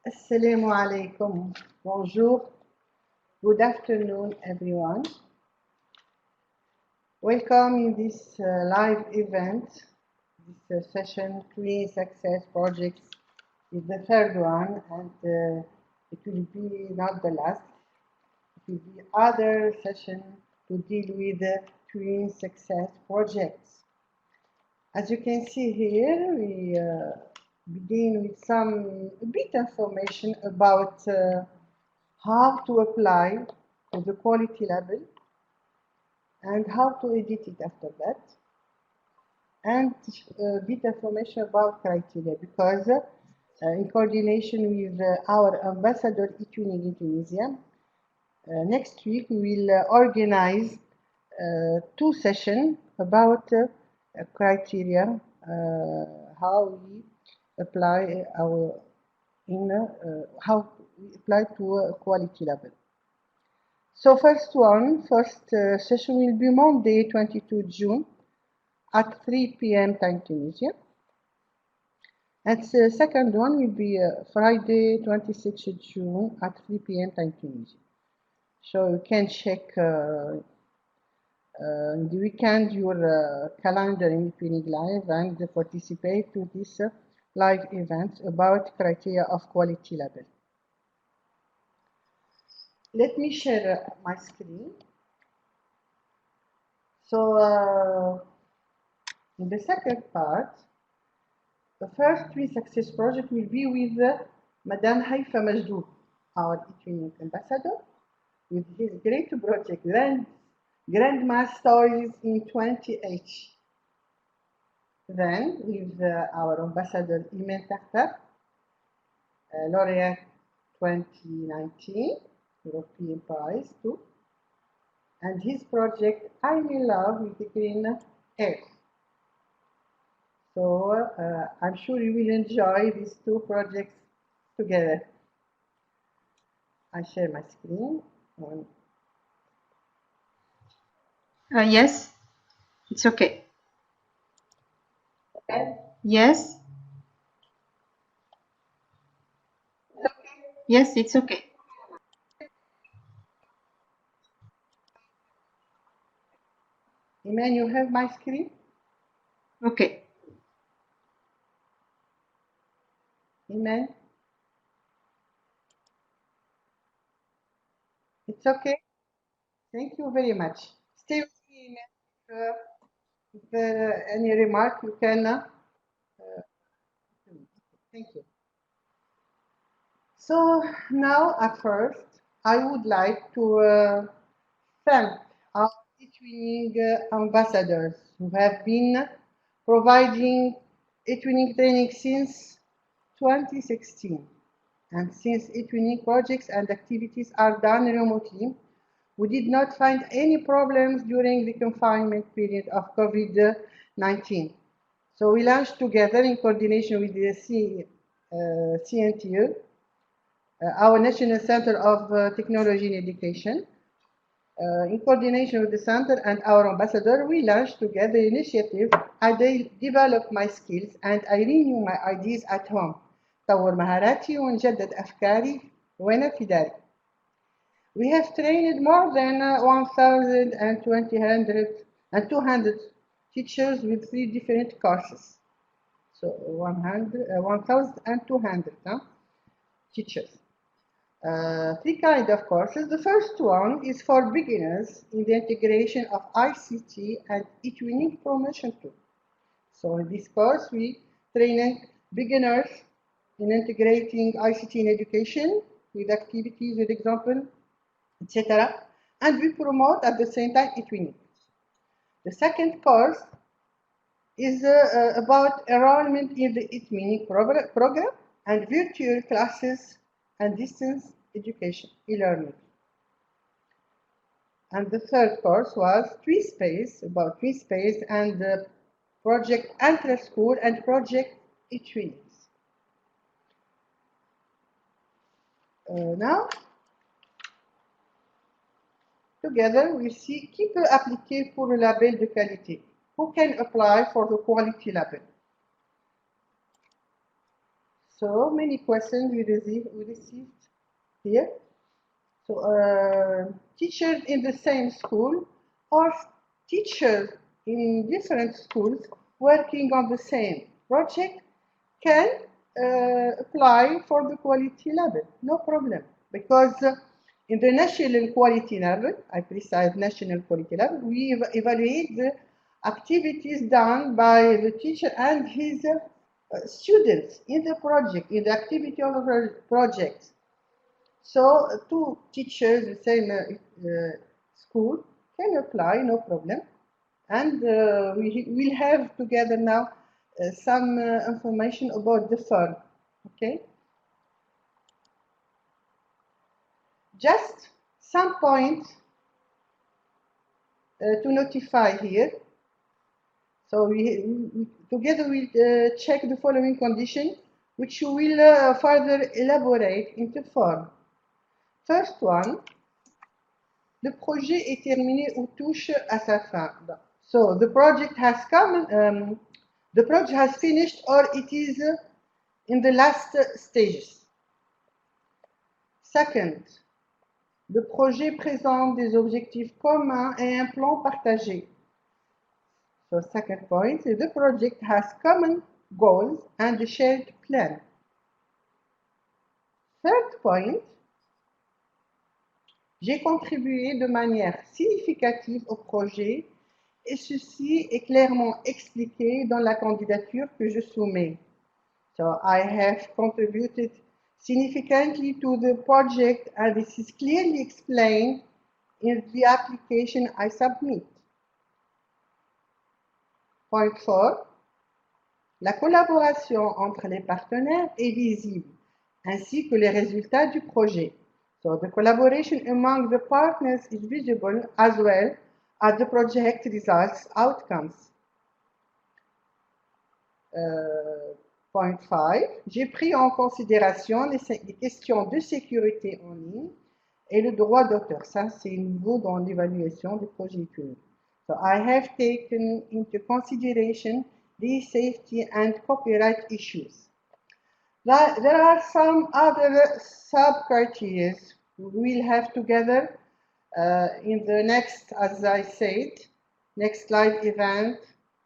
Assalamu alaikum. Bonjour. Good afternoon, everyone. Welcome in this live event. This session, Clean Success Projects, is the third one, and it will be not the last. It will be other session to deal with the Clean Success Projects. As you can see here, we begin with some bit information about how to apply to the quality level and how to edit it after that, and a bit information about criteria, because in coordination with our ambassador eTwinning in Tunisia, next week we will organize two sessions about criteria, how we apply our how we apply to a quality level. So first session will be Monday 22 June at 3 p.m. time Tunisia, and the second one will be Friday 26 June at 3 p.m. time Tunisia. So you can check in the weekend your calendar in eTwinning Live and participate to this live event about criteria of quality level. Let me share my screen. So in the second part, the first Clean Success project will be with Madame Haifa Majdoub, our eTwinning ambassador, with his great project Grandma Stories in 28. Then with our ambassador Imen Tahtar, laureate 2019 European Prize too, and his project I'm in Love with the Green Earth. So I'm sure you will enjoy these two projects together. I share my screen. Yes, it's okay. Yes. Yes, it's okay. Iman, you have my screen? Okay. Iman? It's okay? Thank you very much. Stay with me, Iman. If there any remark, you can. Thank you. So now, at first, I would like to thank our eTwinning ambassadors who have been providing eTwinning training since 2016. And since eTwinning projects and activities are done remotely, we did not find any problems during the confinement period of COVID-19. So we launched together in coordination with the CNTU, our National Center of Technology in Education. In coordination with the center and our ambassador, we launched together an initiative. I develop my skills and I renew my ideas at home. طور مهاراتي ونجدد أفكاري وأنا في داري. We have trained more than 1,200 teachers with 3 different courses. So 1,200 teachers. 3 kinds of courses. The first one is for beginners in the integration of ICT and eTwinning promotion tool. So in this course, we train beginners in integrating ICT in education with activities, with example, etc. And we promote at the same time eTwinning. The second course is about enrollment in the eTwinning program and virtual classes and distance education, e-learning. And the third course was TweeSpace, about TweeSpace and the project Enter School and project eTwinning. Now, together, we see qui peut appliquer pour le label de qualité. Who can apply for the quality label? So So many questions we received here. So teachers in the same school or teachers in different schools working on the same project can apply for the quality label, no problem. Because in the national quality label, I precise national quality label, we evaluate the activities done by the teacher and his students in the project, in the activity of the project. So two teachers, the same school, can apply, no problem. And we will have together now some information about the firm, okay? Just some points to notify here. So we together we check the following condition, which we will further elaborate into form. First one, le projet est terminé ou touche à sa fin. So the project has come, the project has finished or it is in the last stages. Second, le projet présente des objectifs communs et un plan partagé. So second point, the project has common goals and a shared plan. Third point, j'ai contribué de manière significative au projet et ceci est clairement expliqué dans la candidature que je soumets. So I have contributed significantly to the project and this is clearly explained in the application I submit. Point 4. La collaboration entre les partenaires est visible, ainsi que les résultats du projet. So the collaboration among the partners is visible as well as the project results outcomes. Point 5. J'ai pris en considération les questions de sécurité en ligne et le droit d'auteur. Ça, c'est nouveau dans l'évaluation des projets étudiants. So I have taken into consideration these safety and copyright issues. There are some other sub-criteria we will have together in the next, as I said, next live event,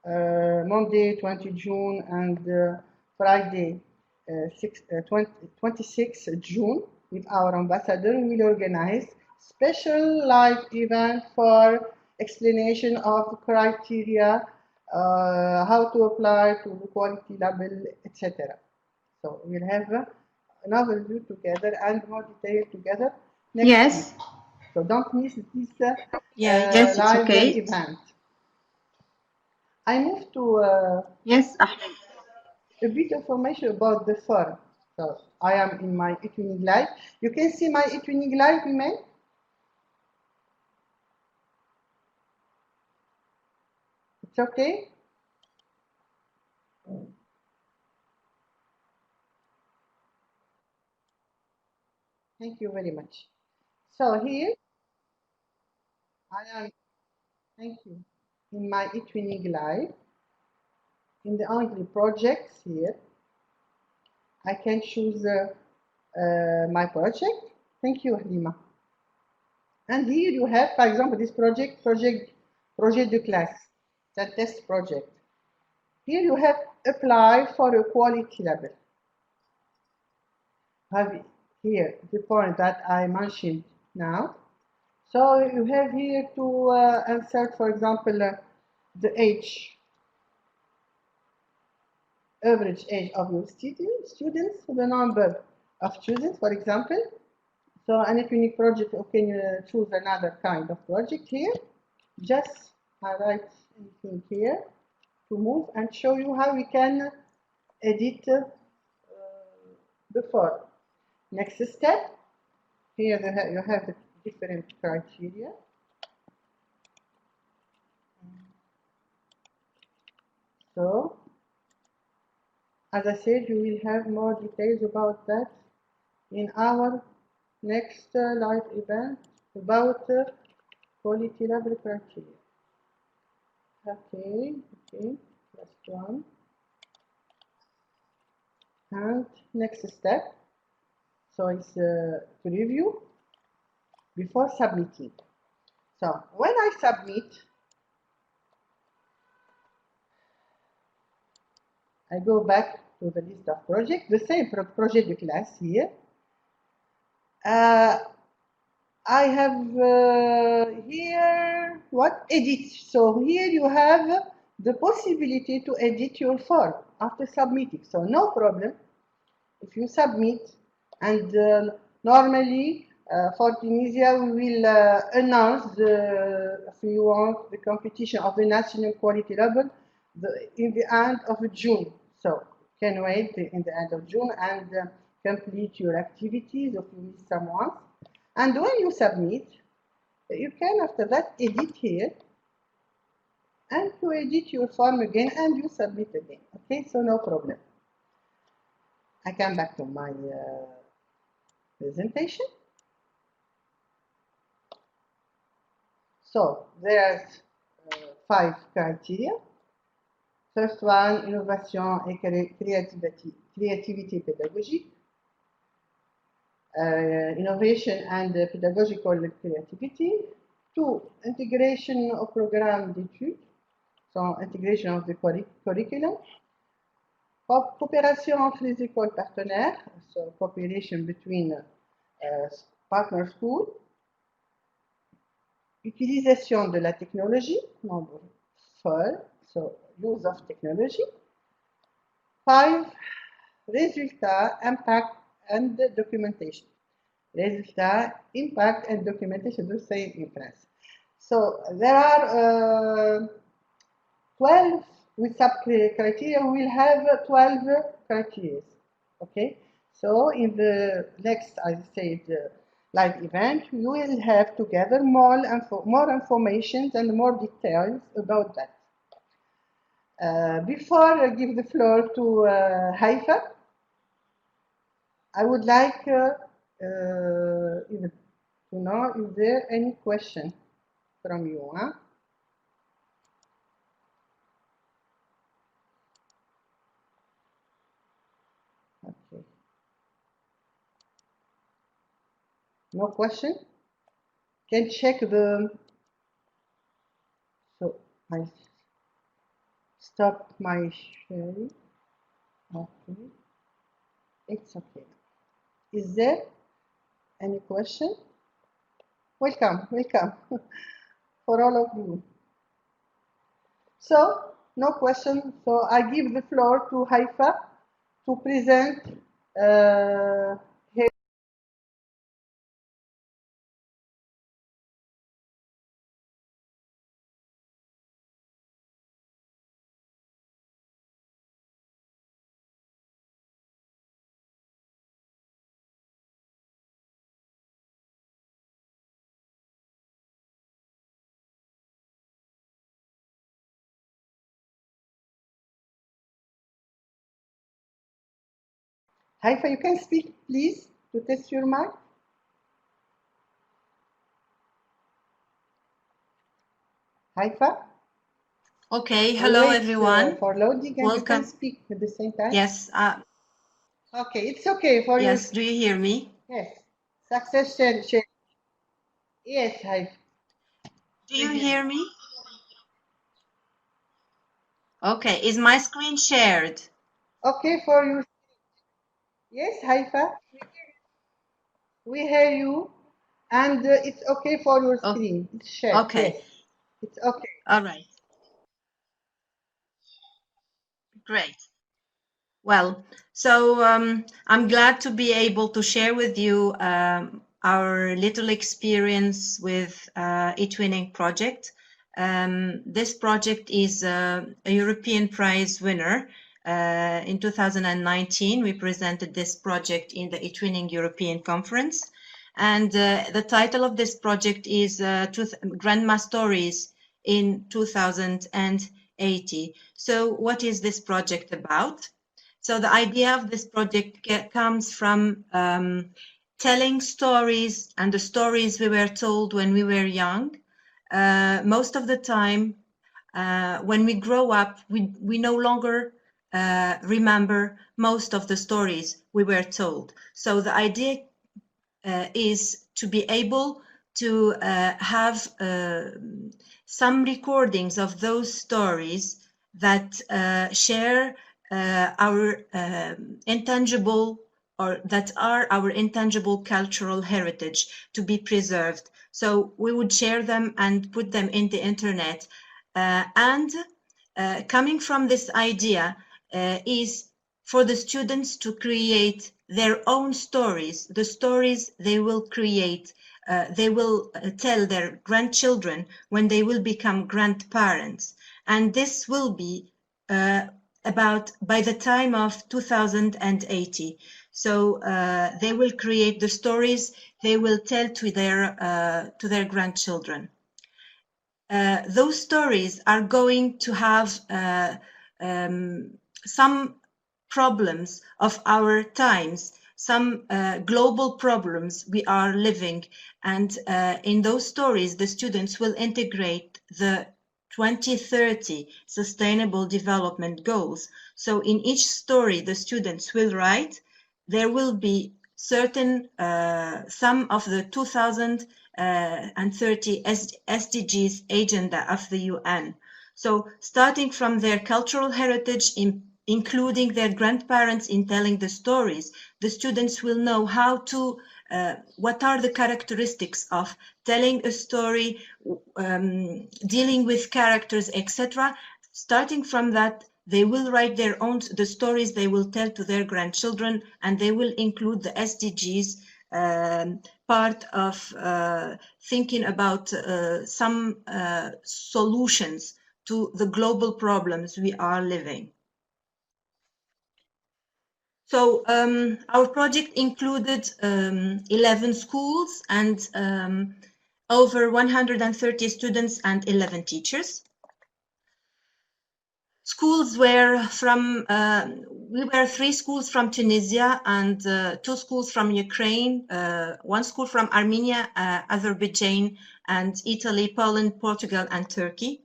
Monday 20 June and Friday 26 June with our ambassador. We will organize special live event for explanation of the criteria, how to apply to the quality label, etc. So we'll have an overview together and more detail together next Yes. week. So don't miss this Yes, it's live okay. event. I move to Yes, Ahmed. a bit of information about the firm. So I am in my eTwinning Live. You can see my eTwinning Live email. It's okay. Thank you very much. So here I am, thank you, in my eTwinning Live. In the angle projects here, I can choose my project. Thank you, Halima. And here you have, for example, this project de classe, the test project. Here you have apply for a quality label. Have here the point that I mentioned now. So you have here to insert, for example, the age, average age of your students, the number of students, for example. So any unique project, you can choose another kind of project here. Just highlight anything here to move and show you how we can edit the form. Next step, here you have the different criteria. So, as I said, you will have more details about that in our next live event about quality level criteria. Okay, last one. And next step, so it's to review before submitting. So when I submit, I go back to the list of projects, the same project class here. I have here what edit. So here you have the possibility to edit your form after submitting. So no problem if you submit, and normally for Tunisia we will announce if you want the competition of the national quality level in the end of June. So you can wait in the end of June and complete your activities if you miss someone. And when you submit, you can after that edit here and to edit your form again and you submit again. Okay, so no problem. I come back to my presentation. So there's 5 criteria. First one, innovation et creativity pédagogique. Innovation and pedagogical creativity. 2, integration of programme d'études, so integration of the curriculum. Coopération entre les écoles partenaires, so cooperation between partner schools. Utilisation de la technologie, number 4, so use of technology. 5, résultat, impact, and documentation. Résultat, impact, and documentation, the same in France. So there are 12 with sub-criteria. We will have 12 criteria. Okay, so in the next, I said, live event, you will have to gather more information and more details about that. Before I give the floor to Haifa, I would like to know if there any question from you. Huh? Okay. No question? Can check the. So I stop my sharing. Okay. It's okay. Is there any question? Welcome, welcome for all of you. So, no question. So I give the floor to Haifa to present her. Haifa, you can speak, please, to test your mic. Haifa? Okay, hello everyone. For loading, and welcome. You can speak at the same time. Yes. Okay, it's okay for you. Yes, do you hear me? Yes. Success share. Yes, Haifa. Do you hear me? Okay, is my screen shared? Okay for you. Yes, Haifa. We hear you, and it's okay for your screen. It's shared. Okay. Yes, it's okay. All right. Great. Well, so I'm glad to be able to share with you our little experience with eTwinning project. This project is a European Prize winner. In 2019, we presented this project in the eTwinning European Conference. And the title of this project is Grandma Stories in 2080. So what is this project about? So the idea of this project comes from telling stories and the stories we were told when we were young. Most of the time, when we grow up, we no longer remember most of the stories we were told. So the idea is to be able to have some recordings of those stories that share our intangible, or that are our intangible cultural heritage, to be preserved. So we would share them and put them in the internet. And coming from this idea is for the students to create their own stories, the stories they will create, they will tell their grandchildren when they will become grandparents. And this will be about by the time of 2080. So they will create the stories they will tell to their grandchildren. Those stories are going to have some problems of our times, some global problems we are living, and in those stories the students will integrate the 2030 Sustainable Development Goals. So in each story the students will write, there will be certain some of the 2030 SDGs agenda of the UN. So starting from their cultural heritage, including their grandparents in telling the stories, the students will know how to, what are the characteristics of telling a story, dealing with characters, etc. Starting from that, they will write their own, the stories they will tell to their grandchildren, and they will include the SDGs part of thinking about some solutions to the global problems we are living. So our project included 11 schools and over 130 students and 11 teachers. Schools were from, we were 3 schools from Tunisia and 2 schools from Ukraine, 1 school from Armenia, Azerbaijan, and Italy, Poland, Portugal, and Turkey.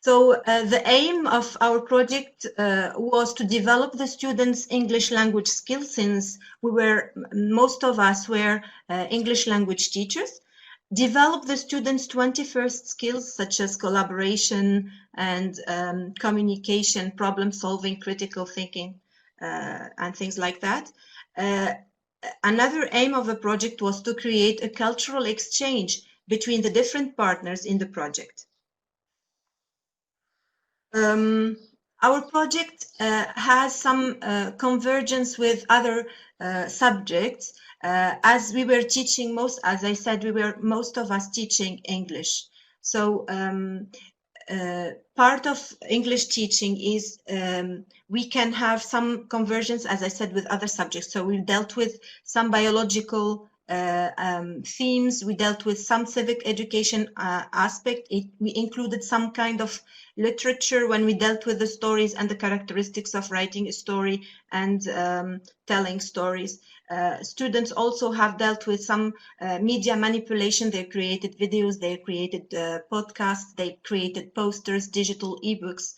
So the aim of our project was to develop the students' English language skills, since most of us were English language teachers. Develop the students' 21st skills such as collaboration and communication, problem solving, critical thinking, and things like that. Another aim of the project was to create a cultural exchange between the different partners in the project. Our project has some convergence with other subjects, as we were teaching as I said, most of us teaching English. So part of English teaching is we can have some convergence, as I said, with other subjects. So we dealt with some biological themes, we dealt with some civic education aspect. We included some kind of literature when we dealt with the stories and the characteristics of writing a story and telling stories. Students also have dealt with some media manipulation. They created videos, they created podcasts, they created posters, digital eBooks.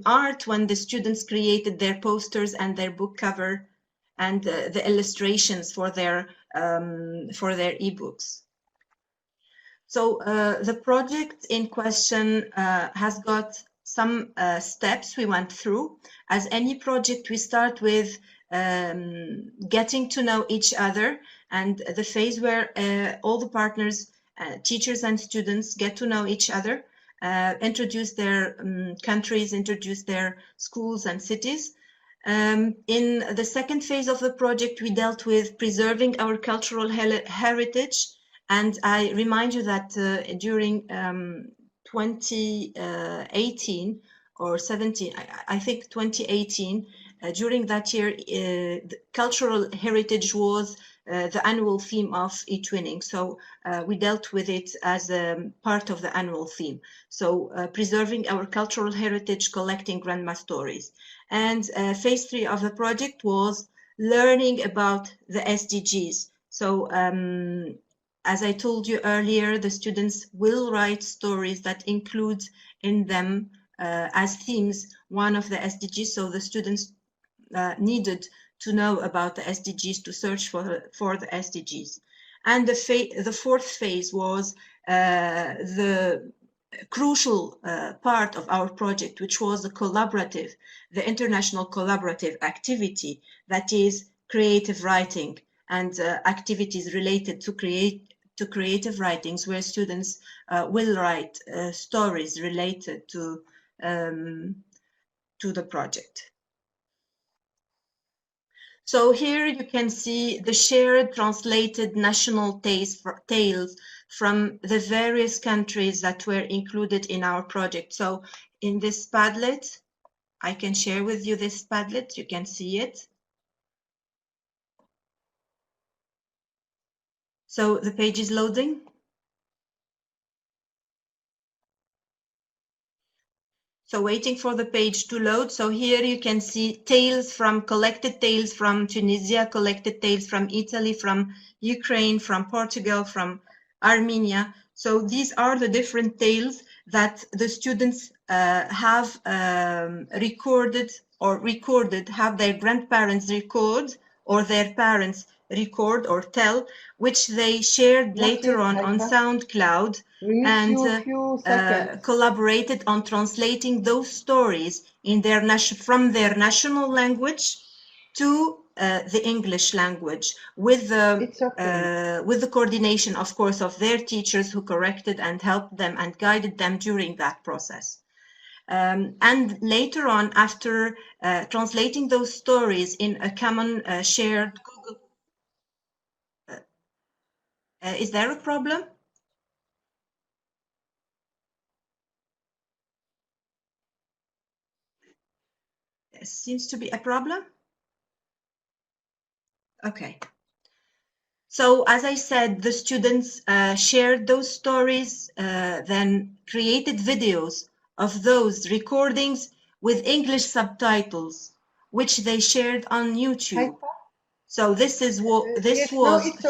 Art, when the students created their posters and their book cover and the illustrations for their eBooks. So the project in question has got some steps we went through. As any project, we start with getting to know each other, and the phase where all the partners, teachers and students, get to know each other, introduce their countries, introduce their schools and cities. In the second phase of the project, we dealt with preserving our cultural heritage. And I remind you that during 2018 or 17, I think 2018, during that year, the cultural heritage was the annual theme of eTwinning. So we dealt with it as a part of the annual theme. So preserving our cultural heritage, collecting grandma stories. And phase 3 of the project was learning about the SDGs. So as I told you earlier, the students will write stories that include in them as themes one of the SDGs, so the students needed to know about the SDGs, to search for the SDGs. And the fourth phase was the crucial part of our project, which was the international collaborative activity, that is creative writing and activities related to creative writings, where students will write stories related to the project. So here you can see the shared translated national tales from the various countries that were included in our project. So in this Padlet, I can share with you this Padlet, you can see it. So the page is loading. So waiting for the page to load. So here you can see collected tales from Tunisia, collected tales from Italy, from Ukraine, from Portugal, from Armenia. So these are the different tales that the students have have their grandparents record, or their parents record or tell, which they shared later on SoundCloud, and collaborated on translating those stories in from their national language to the English language, with the coordination, of course, of their teachers, who corrected and helped them and guided them during that process. And later on, after translating those stories in a common shared Google. Is there a problem? There seems to be a problem. Okay. So as I said, the students shared those stories, then created videos of those recordings with English subtitles, which they shared on YouTube. So this was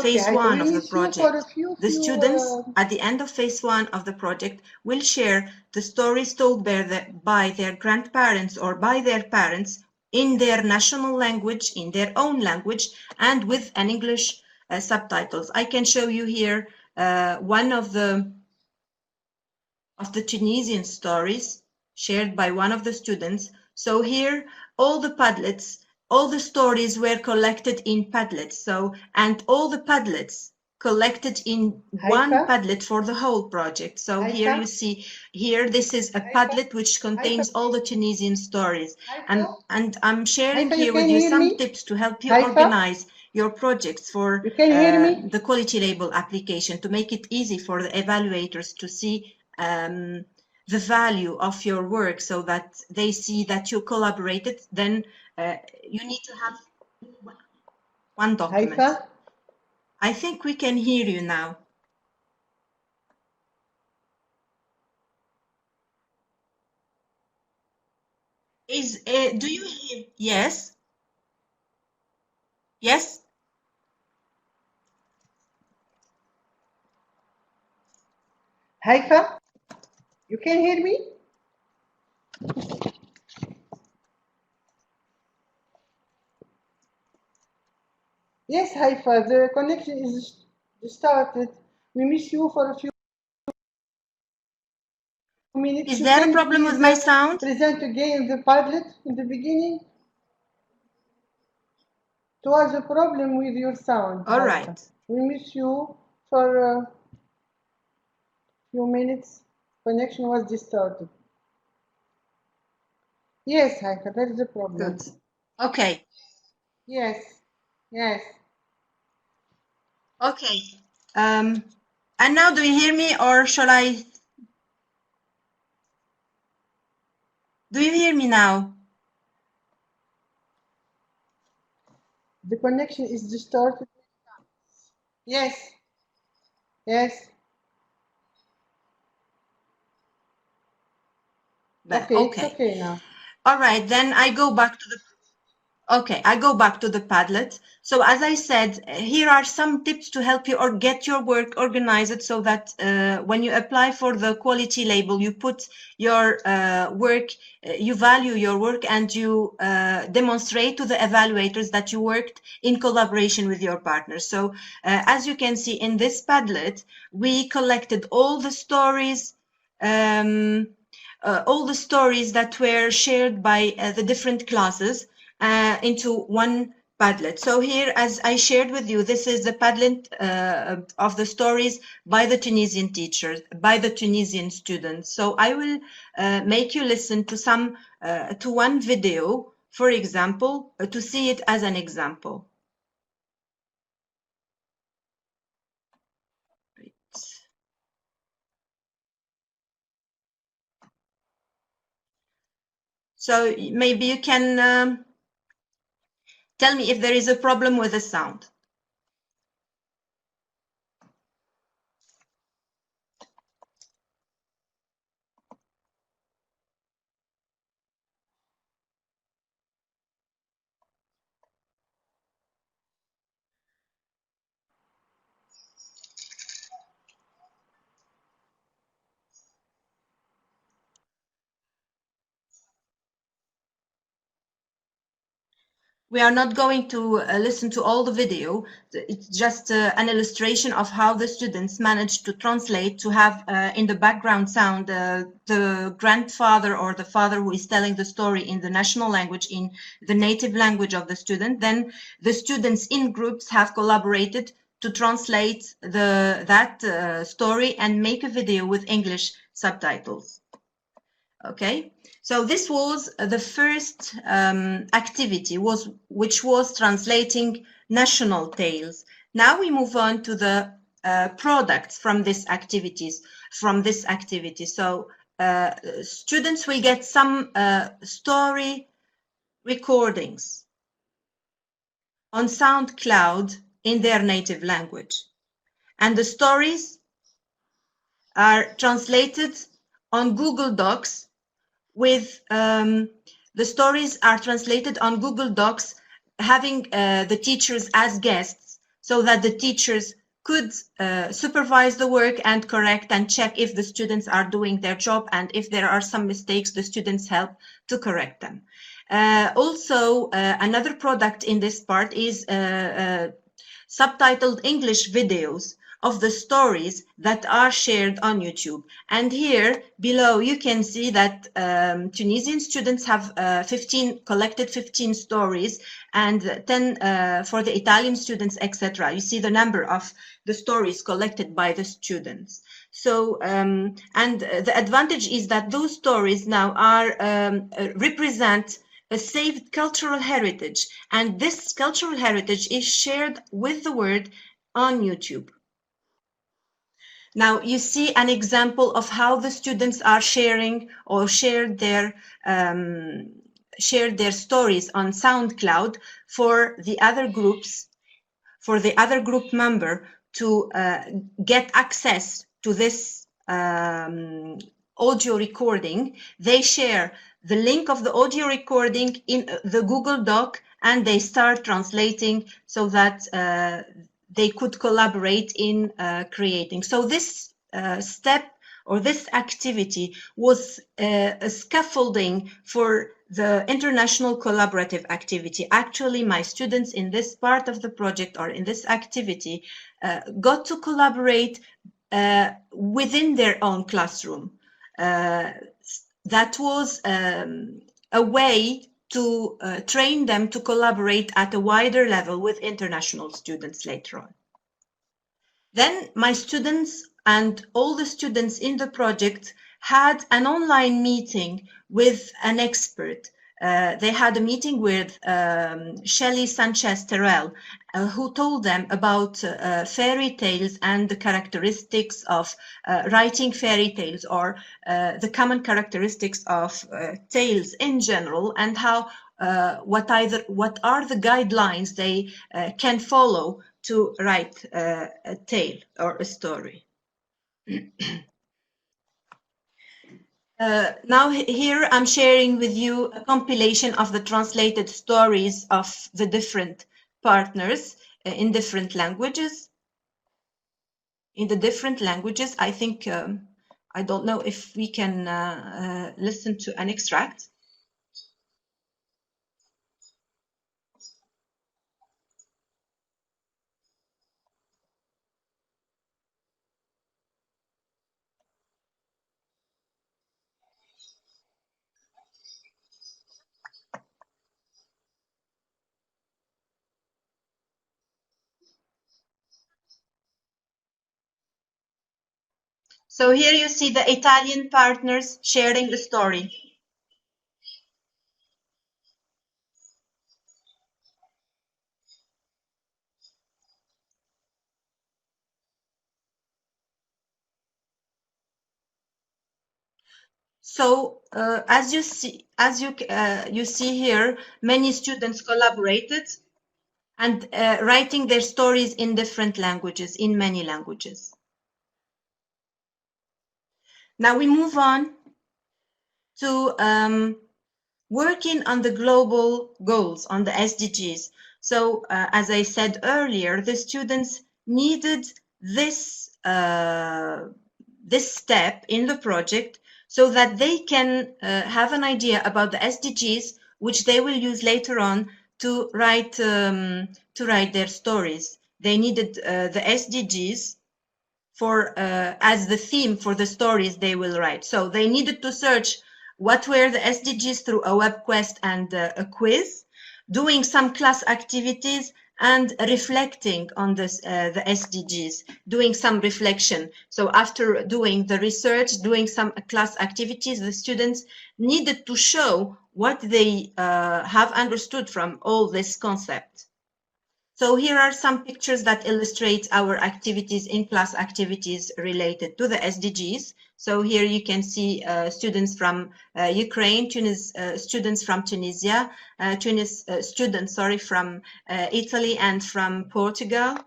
phase one of the project. The students at the end of phase one of the project will share the stories told by their grandparents or by their parents in their national language, in their own language, and with an English subtitles. I can show you here one of the Tunisian stories shared by one of the students. So here, all the Padlets, all the stories were collected in Padlets. So, and all the Padlets collected in one Padlet for the whole project. So here you see, here this is a Padlet which contains all the Tunisian stories. And I'm sharing here with you some tips to help you organize your projects for the quality label application, to make it easy for the evaluators to see the value of your work, so that they see that you collaborated. Then you need to have one document. Haifa? I think we can hear you now. Do you hear? Yes. Yes. Haifa, you can hear me? Yes, Haifa, the connection is started. We miss you for a few minutes. Is there a problem with my sound? Present again the Padlet in the beginning. It was a problem with your sound. All Haifa. right. We miss you for a few minutes. Connection was distorted. Yes, Haifa, that is the problem. Good. Okay. Yes. Yes. Okay. And now, do you hear me, or shall I? Do you hear me now? The connection is distorted. Yes. Yes. Okay, it's okay now. All right, then I go back to the... Okay, I go back to the Padlet. So as I said, here are some tips to help you or get your work organized so that when you apply for the quality label, you put your work, you value your work, and you demonstrate to the evaluators that you worked in collaboration with your partners. So as you can see in this Padlet, we collected all the stories, that were shared by the different classes into one Padlet. So here, as I shared with you, this is the Padlet of the stories by the Tunisian teachers, by the Tunisian students. So I will make you listen to one video, for example, to see it as an example. So maybe you can tell me if there is a problem with the sound. We are not going to listen to all the video. It's just an illustration of how the students managed to translate, to have in the background sound the grandfather or the father who is telling the story in the national language, in the native language of the student. Then the students in groups have collaborated to translate that story and make a video with English subtitles. Okay, so this was the first activity, which was translating national tales. Now we move on to the products from this activity. So students will get some story recordings on SoundCloud in their native language, and the stories are translated on Google Docs. The stories are translated on Google Docs, having the teachers as guests, so that the teachers could supervise the work and correct and check if the students are doing their job, and if there are some mistakes, the students help to correct them. Also, another product in this part is subtitled English videos of the stories that are shared on YouTube. And here below you can see that Tunisian students have collected 15 stories, and 10 for the Italian students, etc. You see the number of the stories collected by the students. So and the advantage is that those stories now are represent a saved cultural heritage, and this cultural heritage is shared with the world on YouTube. Now you see an example of how the students are sharing or shared their stories on SoundCloud for the other groups, for the other group member to get access to this audio recording. They share the link of the audio recording in the Google Doc, and they start translating so that they could collaborate in creating. So this step or this activity was a scaffolding for the international collaborative activity. Actually, my students in this part of the project or in this activity got to collaborate within their own classroom. That was a way to train them to collaborate at a wider level with international students later on. Then my students and all the students in the project had an online meeting with an expert. They had a meeting with Shelley Sanchez-Terrell, who told them about fairy tales and the characteristics of writing fairy tales, or the common characteristics of tales in general, and how what are the guidelines they can follow to write a tale or a story. Now here I'm sharing with you a compilation of the translated stories of the different partners in different languages. In the different languages, I think, I don't know if we can listen to an extract. So here you see the Italian partners sharing the story. So as you see here, many students collaborated and writing their stories in different languages, in many languages. Now we move on to working on the global goals, on the SDGs. So as I said earlier, the students needed this step in the project so that they can have an idea about the SDGs, which they will use later on to write their stories. They needed the SDGs for as the theme for the stories they will write. So they needed to search what were the SDGs through a web quest and a quiz, doing some class activities and reflecting on this, the SDGs, doing some reflection. So after doing the research, doing some class activities, the students needed to show what they have understood from all this concept. So here are some pictures that illustrate our activities in class activities related to the SDGs. So here you can see students from Ukraine, students from Tunisia, students from Italy and from Portugal.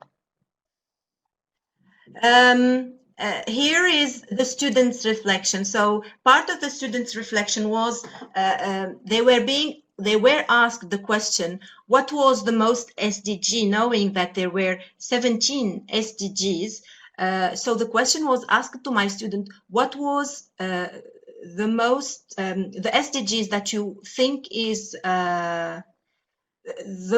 Here is the students' reflection. So part of the students' reflection was they were asked the question, what was the most SDG, knowing that there were 17 SDGs. So the question was asked to my student, what was the most, the SDGs that you think is the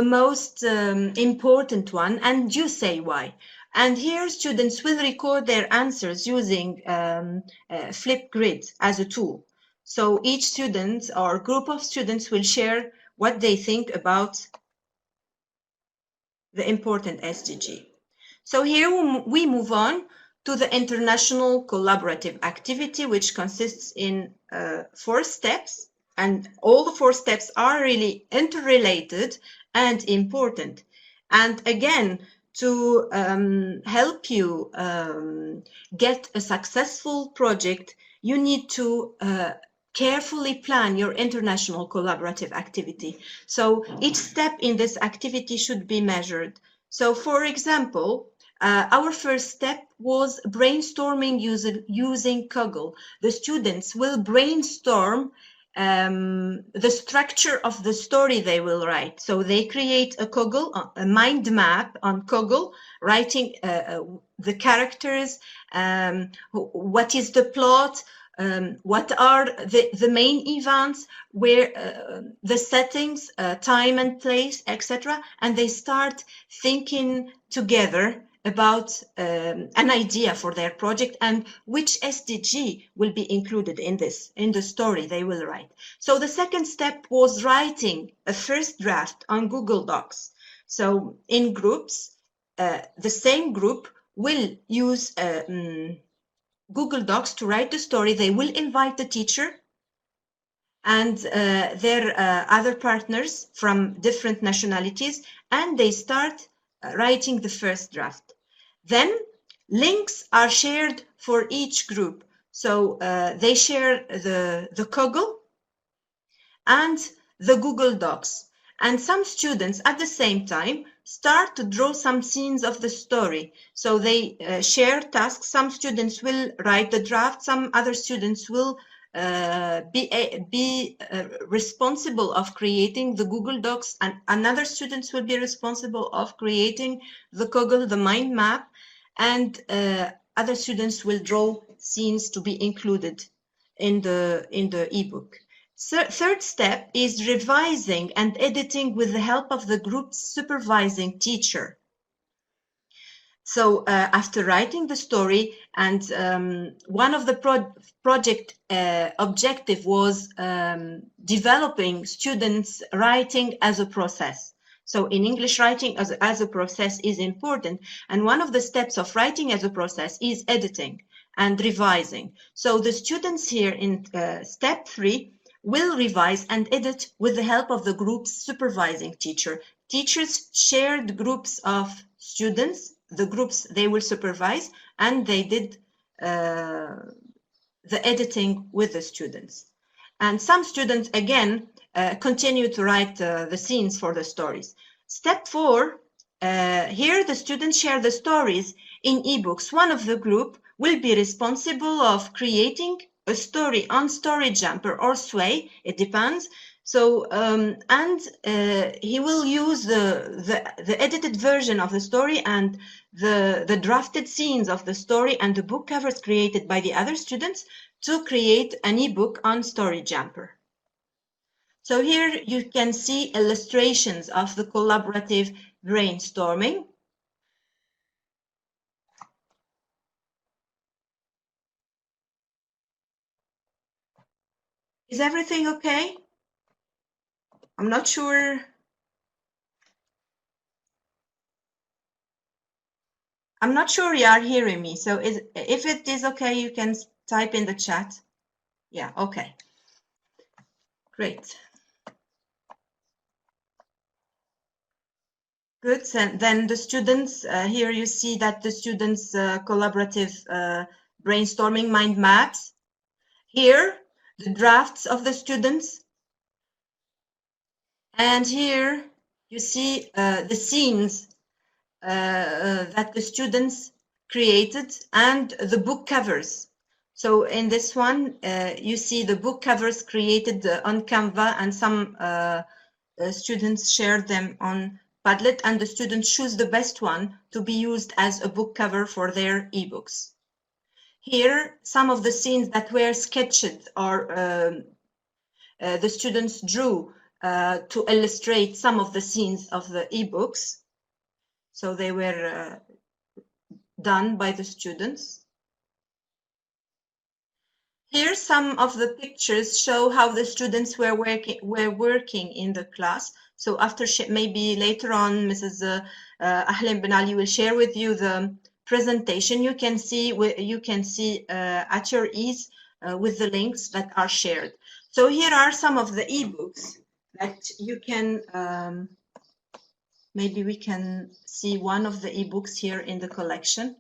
most important one, and you say why. And here students will record their answers using Flipgrid as a tool. So each student or group of students will share what they think about the important SDG. So here we move on to the international collaborative activity, which consists in 4 steps, and all the 4 steps are really interrelated and important. And again, to help you get a successful project, you need to carefully plan your international collaborative activity. So each step in this activity should be measured. So for example, our first step was brainstorming using Kaggle. The students will brainstorm the structure of the story they will write. So they create a Kaggle, a mind map on Kaggle, writing the characters, what is the plot, what are the main events, where the settings, time and place, etc. And they start thinking together about an idea for their project and which SDG will be included in the story they will write. So the second step was writing a first draft on Google Docs. So in groups, the same group will use Google Docs to write the story. They will invite the teacher and their other partners from different nationalities, and they start writing the first draft. Then links are shared for each group. So they share the Kaggle and the Google Docs. And some students at the same time start to draw some scenes of the story. So they share tasks. Some students will write the draft, some other students will be responsible of creating the Google Docs, and another students will be responsible of creating the mind map, and other students will draw scenes to be included in the ebook. Third step is revising and editing with the help of the group's supervising teacher. So after writing the story, and one of the project objective was developing students' writing as a process. So in English, writing as a process is important, and one of the steps of writing as a process is editing and revising. So the students here in step 3 will revise and edit with the help of the group's supervising teacher. Teachers shared groups of students, the groups they will supervise, and they did the editing with the students. And some students, again, continue to write the scenes for the stories. Step 4, here the students share the stories in eBooks. One of the group will be responsible of creating a story on Story Jumper or Sway, it depends. So, he will use the edited version of the story and the drafted scenes of the story and the book covers created by the other students to create an ebook on Story Jumper. So here you can see illustrations of the collaborative brainstorming. Is everything okay? I'm not sure. I'm not sure you are hearing me. So if it is okay, you can type in the chat. Yeah, okay. Great. Good. And then the students, here you see that the students' collaborative brainstorming mind maps. Here, the drafts of the students. And here you see the scenes that the students created and the book covers. So in this one, you see the book covers created on Canva, and some students shared them on Padlet, and the students choose the best one to be used as a book cover for their ebooks. Here, some of the scenes that were sketched or the students drew to illustrate some of the scenes of the ebooks. So they were done by the students. Here, some of the pictures show how the students were working in the class. So after, maybe later on, Mrs. Ahlen Ben Ali will share with you the presentation. You can see at your ease with the links that are shared. So here are some of the ebooks that you can. Maybe we can see one of the ebooks here in the collection.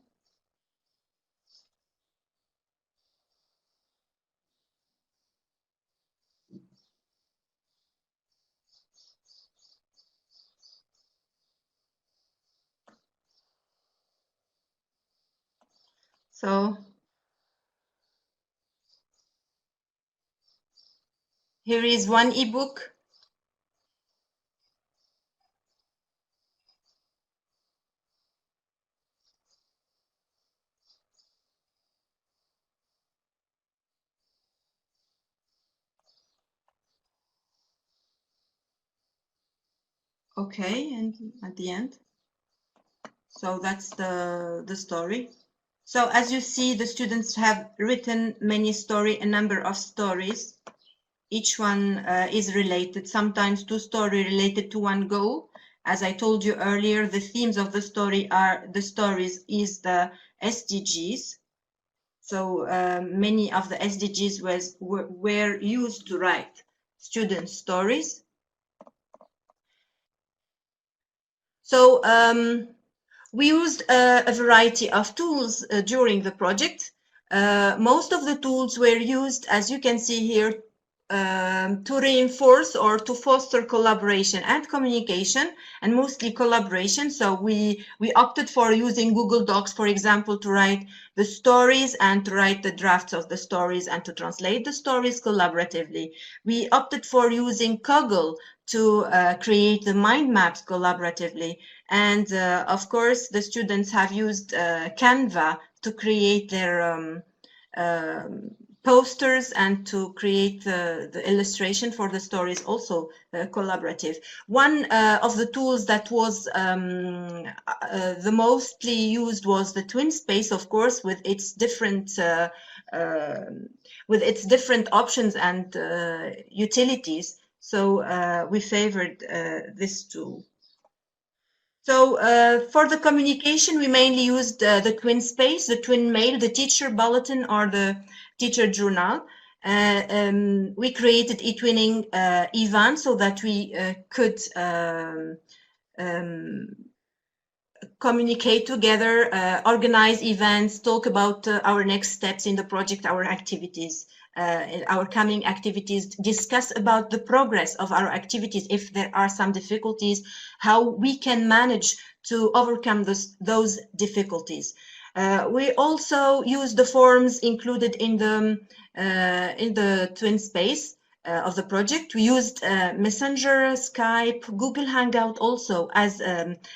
So here is one ebook. Okay, and at the end. So that's the story. So as you see, the students have written a number of stories. Each one is related, sometimes two stories related to one goal. As I told you earlier, the themes of the stories is the SDGs. So many of the SDGs were used to write student stories. So we used a variety of tools during the project. Most of the tools were used, as you can see here, to reinforce or to foster collaboration and communication, and mostly collaboration. So we opted for using Google Docs, for example, to write the stories and to write the drafts of the stories and to translate the stories collaboratively. We opted for using Kaggle to create the mind maps collaboratively. And of course, the students have used Canva to create their posters and to create the illustration for the stories, also collaborative. One of the tools that was the mostly used was the Twin Space, of course, with its different options and utilities. So we favored this tool. So for the communication, we mainly used the Twin Space, the Twin Mail, the Teacher Bulletin, or the Teacher Journal. We created eTwinning events so that we could communicate together, organize events, talk about our next steps in the project, our activities, our coming activities, discuss about the progress of our activities, if there are some difficulties, how we can manage to overcome those difficulties. We also use the forms included in the Twin Space of the project. We used Messenger, Skype, Google Hangout also as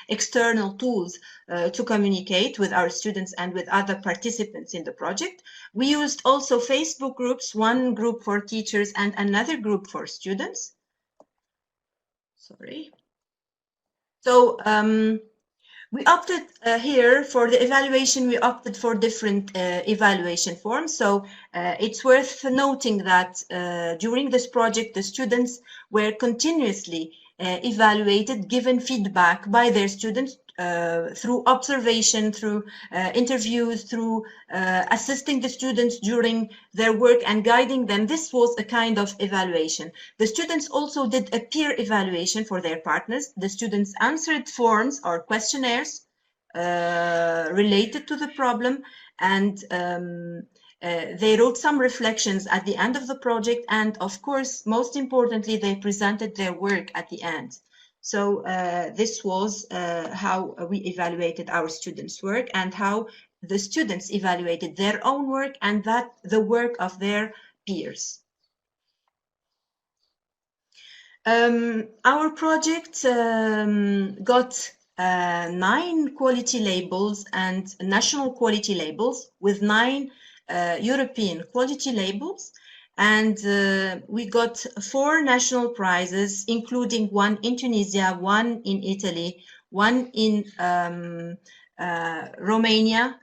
external tools to communicate with our students and with other participants in the project. We used also Facebook groups, one group for teachers and another group for students. Sorry. So we opted here for the evaluation, we opted for different evaluation forms. So it's worth noting that during this project, the students were continuously evaluated, given feedback by their students through observation, through interviews, through assisting the students during their work and guiding them. This was a kind of evaluation. The students also did a peer evaluation for their partners. The students answered forms or questionnaires related to the problem, and they wrote some reflections at the end of the project, and of course, most importantly, they presented their work at the end. So this was how we evaluated our students' work, and how the students evaluated their own work and the work of their peers. Our project got 9 quality labels and national quality labels, with 9 European quality labels, and we got 4 national prizes, including 1 in Tunisia, 1 in Italy, 1 in Armenia,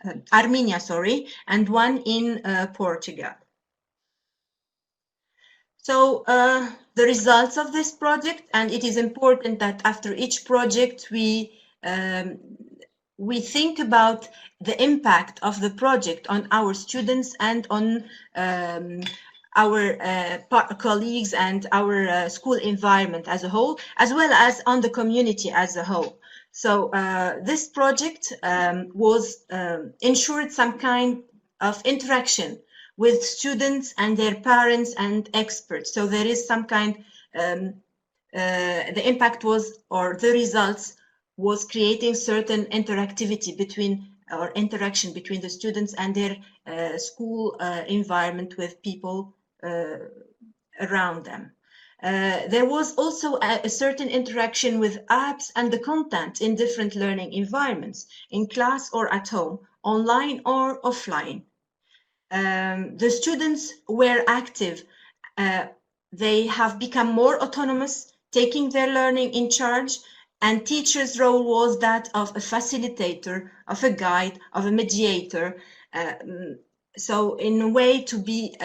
sorry, and 1 in Portugal. So the results of this project, and it is important that after each project we think about the impact of the project on our students and on our colleagues and our school environment as a whole, as well as on the community as a whole. So this project ensured some kind of interaction with students and their parents and experts. So there is some kind, the impact was, or the results was creating certain interactivity between, or interaction between the students and their school environment with people around them. There was also a certain interaction with apps and the content in different learning environments, in class or at home, online or offline. The students were active. They have become more autonomous, taking their learning in charge, and teachers' role was that of a facilitator, of a guide, of a mediator. So in a way to be,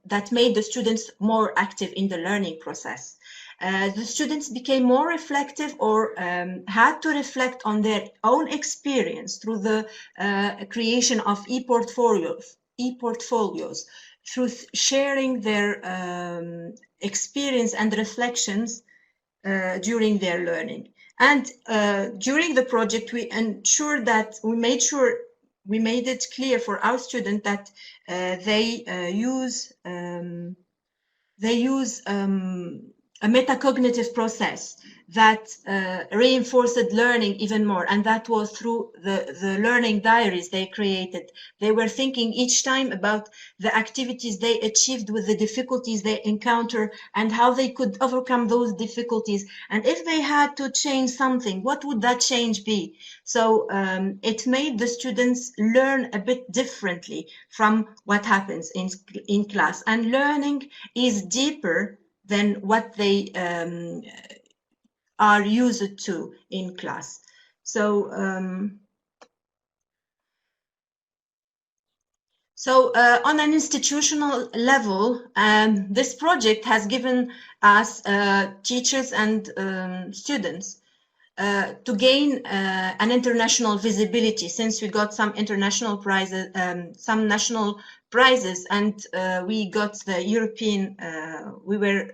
that made the students more active in the learning process. The students became more reflective, or had to reflect on their own experience through the creation of e-portfolios, through sharing their experience and reflections during their learning. And during the project, we made it clear for our students that they use they use a metacognitive process that reinforced learning even more, and that was through the learning diaries they created. They were thinking each time about the activities they achieved with the difficulties they encounter and how they could overcome those difficulties, and if they had to change something, what would that change be? So it made the students learn a bit differently from what happens in class, and learning is deeper than what they are used to in class. So on an institutional level, this project has given us teachers and students to gain an international visibility, since we got some international prizes, some national prizes, and we got the European, we were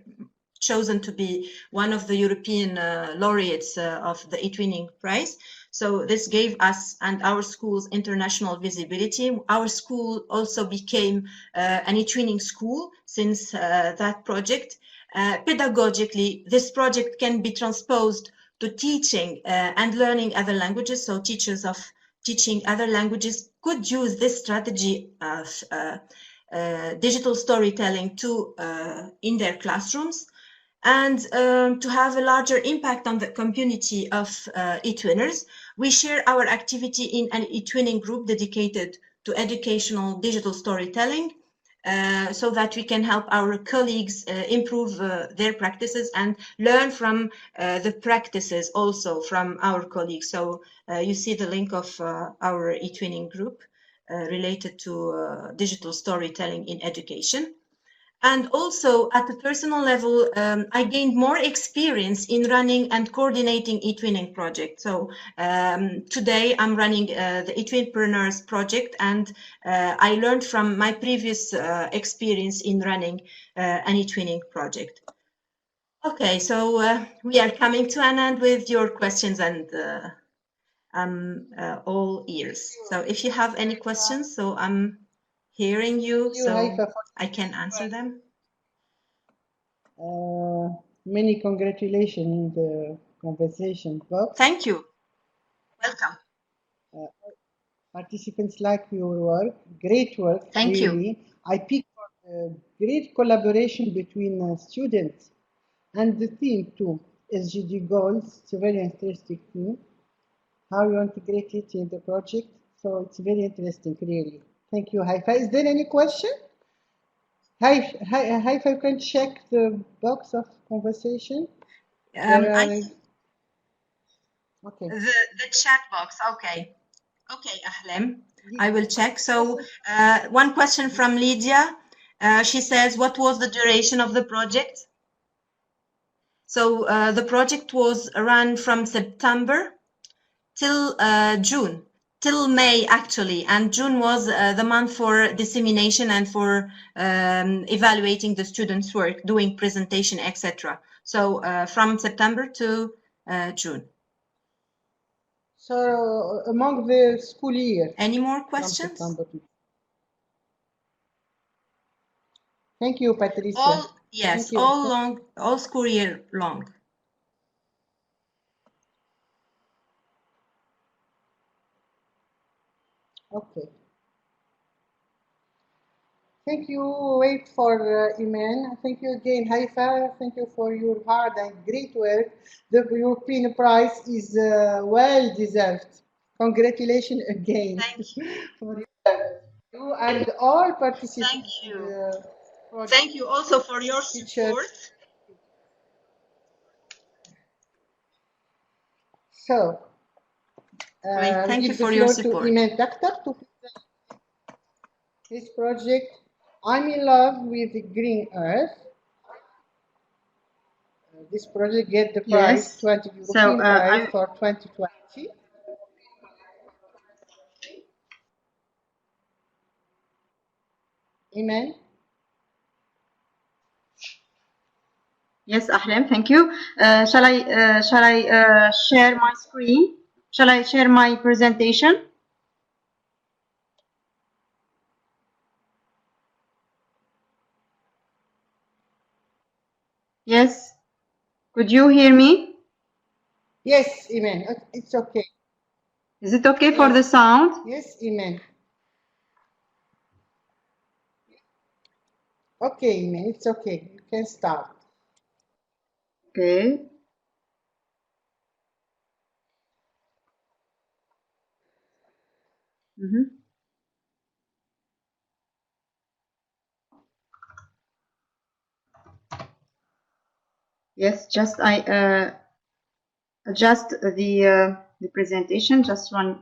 chosen to be one of the European laureates of the eTwinning Prize. So this gave us and our school's international visibility. Our school also became an eTwinning school since that project. Pedagogically, this project can be transposed to teaching and learning other languages. So teachers of teaching other languages could use this strategy of digital storytelling to in their classrooms, and to have a larger impact on the community of eTwinners. We share our activity in an eTwinning group dedicated to educational digital storytelling, so that we can help our colleagues improve their practices and learn from the practices also from our colleagues. So you see the link of our eTwinning group related to digital storytelling in education. And also at a personal level, I gained more experience in running and coordinating eTwinning project. So today I'm running the eTwinpreneurs project, and I learned from my previous experience in running an eTwinning project. Okay, so we are coming to an end with your questions, and I'm all ears. So if you have any questions, so I'm hearing you, so I can answer them. Many congratulations in the conversation box. Thank you. Welcome. Participants like your work, great work. Thank really. you. I pick great collaboration between students and the team too. SGD goals, it's a very interesting thing. How you integrate it in the project. So it's very interesting, really. Thank you, Haifa. Is there any question? Haifa, you can check the box of conversation. Okay. Okay. The chat box. Okay. Okay, Ahlem. I will check. So one question from Lydia. She says, what was the duration of the project? So the project was run from September till June, till May actually, and June was the month for dissemination and for evaluating the students' work, doing presentation, etc. So from September to June. So among the school year. Any more questions? Thank you, Patricia. Yes, all school year long. Okay. Thank you. Wait for Iman. Thank you again, Haifa. Thank you for your hard and great work. The European Prize is well deserved. Congratulations again. Thank you. For you and all participants. Thank you. Thank you also for your support. So, thank you for your support. To Iman Taktak to this project. I'm in love with the green earth. This project get the prize, 20 European prize for 2020. Amen. Yes, Ahlem, thank you. Shall I share my screen? Shall I share my presentation? Yes. Could you hear me? Yes, Iman, it's okay. Is it okay for Yes. the sound? Yes, Iman. Okay, Iman, it's okay. You can start. Okay. Yes, just I adjust the presentation. Just one.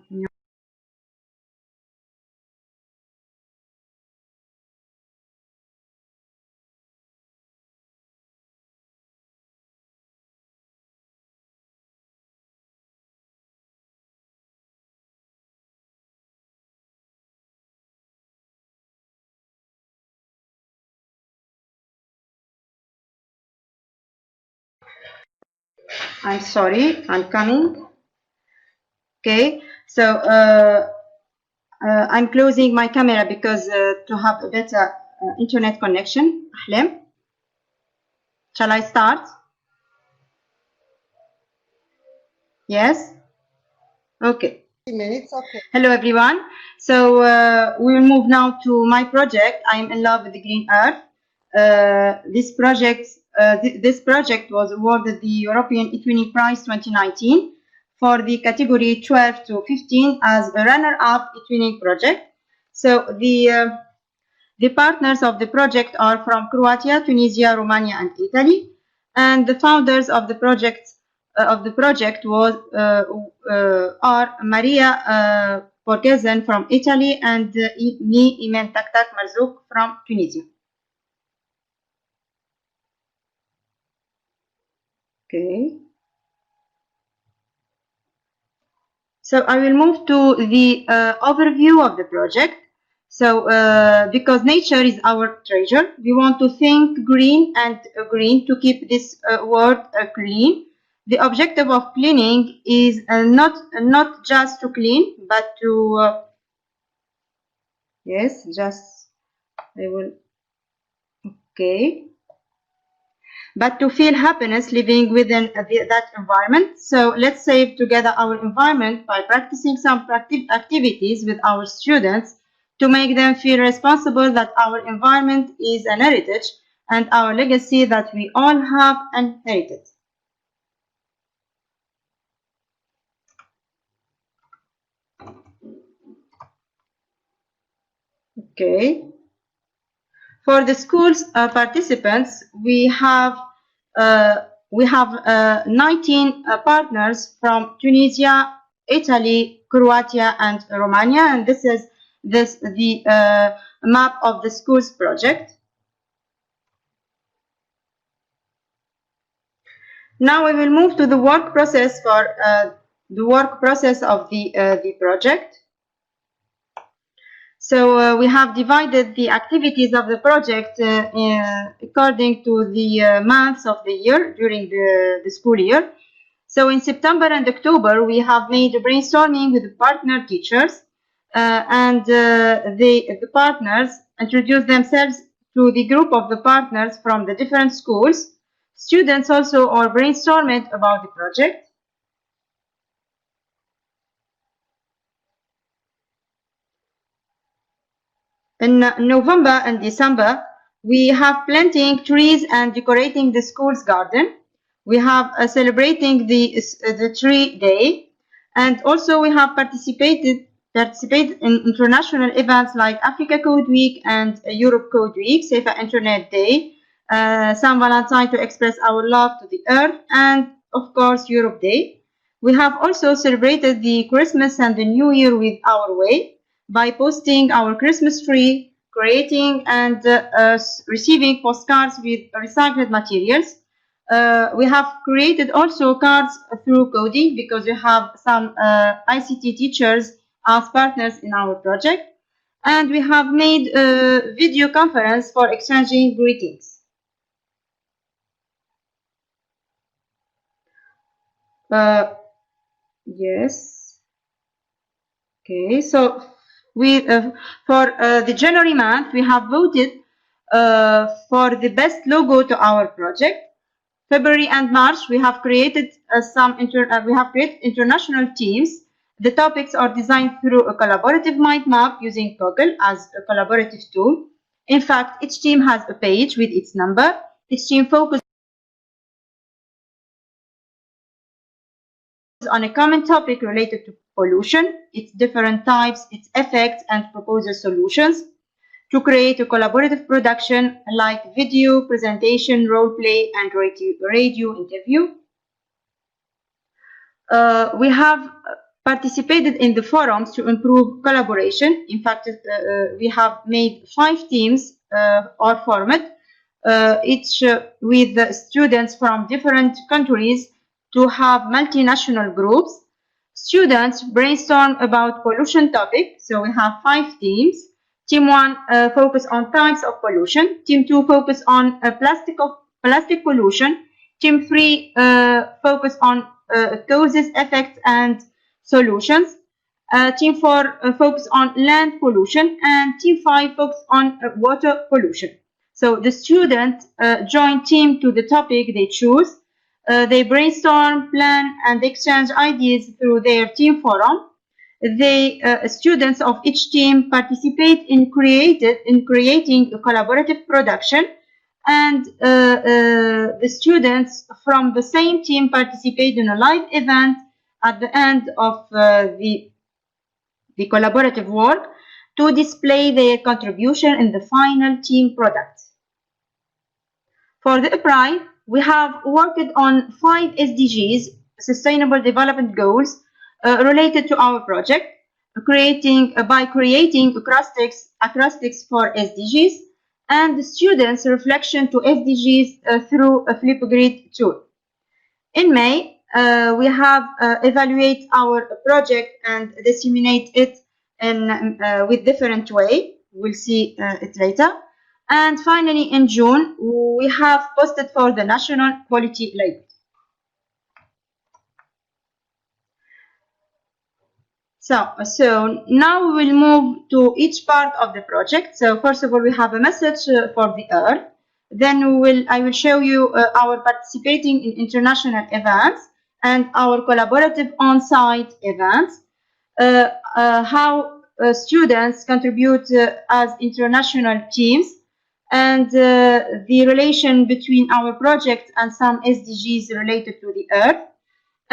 I'm sorry, I'm coming. Okay, so I'm closing my camera because to have a better internet connection. Ahlem, shall I start? Yes. Okay. Iman, it's okay. Hello everyone. So we will move now to my project. I am in love with the green earth. This project was awarded the European eTwinning Prize 2019 for the category 12 to 15 as a runner-up eTwinning project. So the partners of the project are from Croatia, Tunisia, Romania, and Italy, and the founders of the project was are Maria Borghesen from Italy and me, Imen Taktak Marzouk from Tunisia. Okay. So I will move to the overview of the project. So because nature is our treasure, we want to think green and green to keep this world clean. The objective of cleaning is not just to clean, but to yes, just I will okay. But to feel happiness living within that environment. So let's save together our environment by practicing some activities with our students to make them feel responsible that our environment is an heritage and our legacy that we all have inherited. Okay. For the school's participants, we have 19 partners from Tunisia, Italy, Croatia, and Romania, and this is the map of the school's project. Now we will move to the work process of the project. So we have divided the activities of the project according to the months of the year during the school year. So in September and October, we have made a brainstorming with the partner teachers and the partners introduce themselves to the group of the partners from the different schools. Students also are brainstorming about the project. In November and December, we have planting trees and decorating the school's garden. We have celebrating the tree day, and also we have participated in international events like Africa Code Week and Europe Code Week, Safer Internet Day, Saint Valentine to express our love to the earth, and of course Europe Day. We have also celebrated the Christmas and the New Year with our way by posting our Christmas tree, creating and receiving postcards with recycled materials. We have created also cards through coding because we have some ICT teachers as partners in our project. And we have made a video conference for exchanging greetings. Yes. Okay, so we for the January month, we have voted for the best logo to our project. February and March, we have created international teams. The topics are designed through a collaborative mind map using Google as a collaborative tool. In fact, each team has a page with its number. Each team focuses on a common topic related to pollution, its different types, its effects, and proposed solutions to create a collaborative production like video, presentation, role play, and radio interview. We have participated in the forums to improve collaboration. In fact, we have made 5 teams or format, each with students from different countries to have multinational groups. Students brainstorm about pollution topic. So we have 5 teams. Team 1 focus on types of pollution. Team 2 focus on plastic pollution. Team 3 focus on causes, effects, and solutions. Team 4 focus on land pollution, and Team 5 focus on water pollution. So the students join team to the topic they choose. They brainstorm, plan, and exchange ideas through their team forum. The students of each team participate in creating a collaborative production, and the students from the same team participate in a live event at the end of the collaborative work to display their contribution in the final team product. For the APRI, we have worked on 5 SDGs, Sustainable Development Goals, related to our project, by creating acrostics for SDGs, and the students' reflection to SDGs through a Flipgrid tool. In May, we have evaluate our project and disseminate it with different way. We'll see it later. And finally, in June, we have posted for the National Quality Label. So now we will move to each part of the project. So first of all, we have a message for the Earth. Then I will show you our participating in international events and our collaborative on-site events, how students contribute as international teams, and the relation between our project and some SDGs related to the Earth.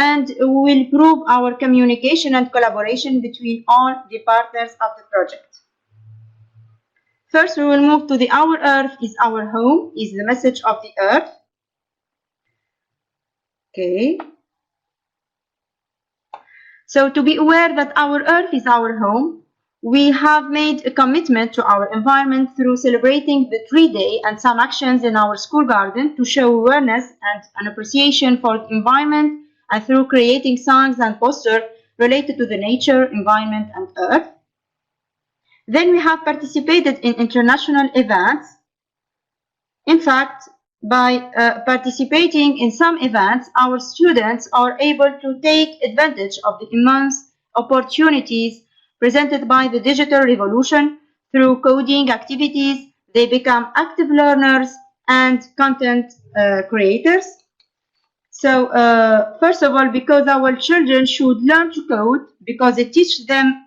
And we will prove our communication and collaboration between all the partners of the project. First, we will move to the Our Earth is Our Home, is the message of the Earth. Okay. So to be aware that our Earth is our home, we have made a commitment to our environment through celebrating the Tree Day and some actions in our school garden to show awareness and an appreciation for the environment, and through creating songs and posters related to the nature, environment, and Earth. Then we have participated in international events. In fact, by participating in some events, our students are able to take advantage of the immense opportunities presented by the digital revolution. Through coding activities, they become active learners and content creators. So first of all, because our children should learn to code, because it teaches them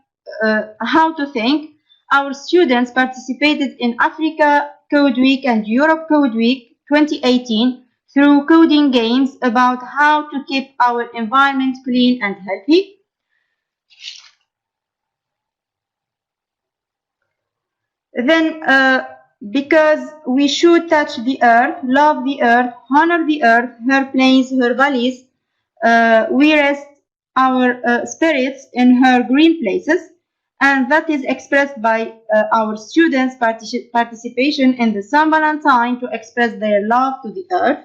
how to think, our students participated in Africa Code Week and Europe Code Week 2018 through coding games about how to keep our environment clean and healthy. Then, because we should touch the earth, love the earth, honor the earth, her plains, her valleys, we rest our spirits in her green places, and that is expressed by our students' participation in the Saint Valentine to express their love to the earth.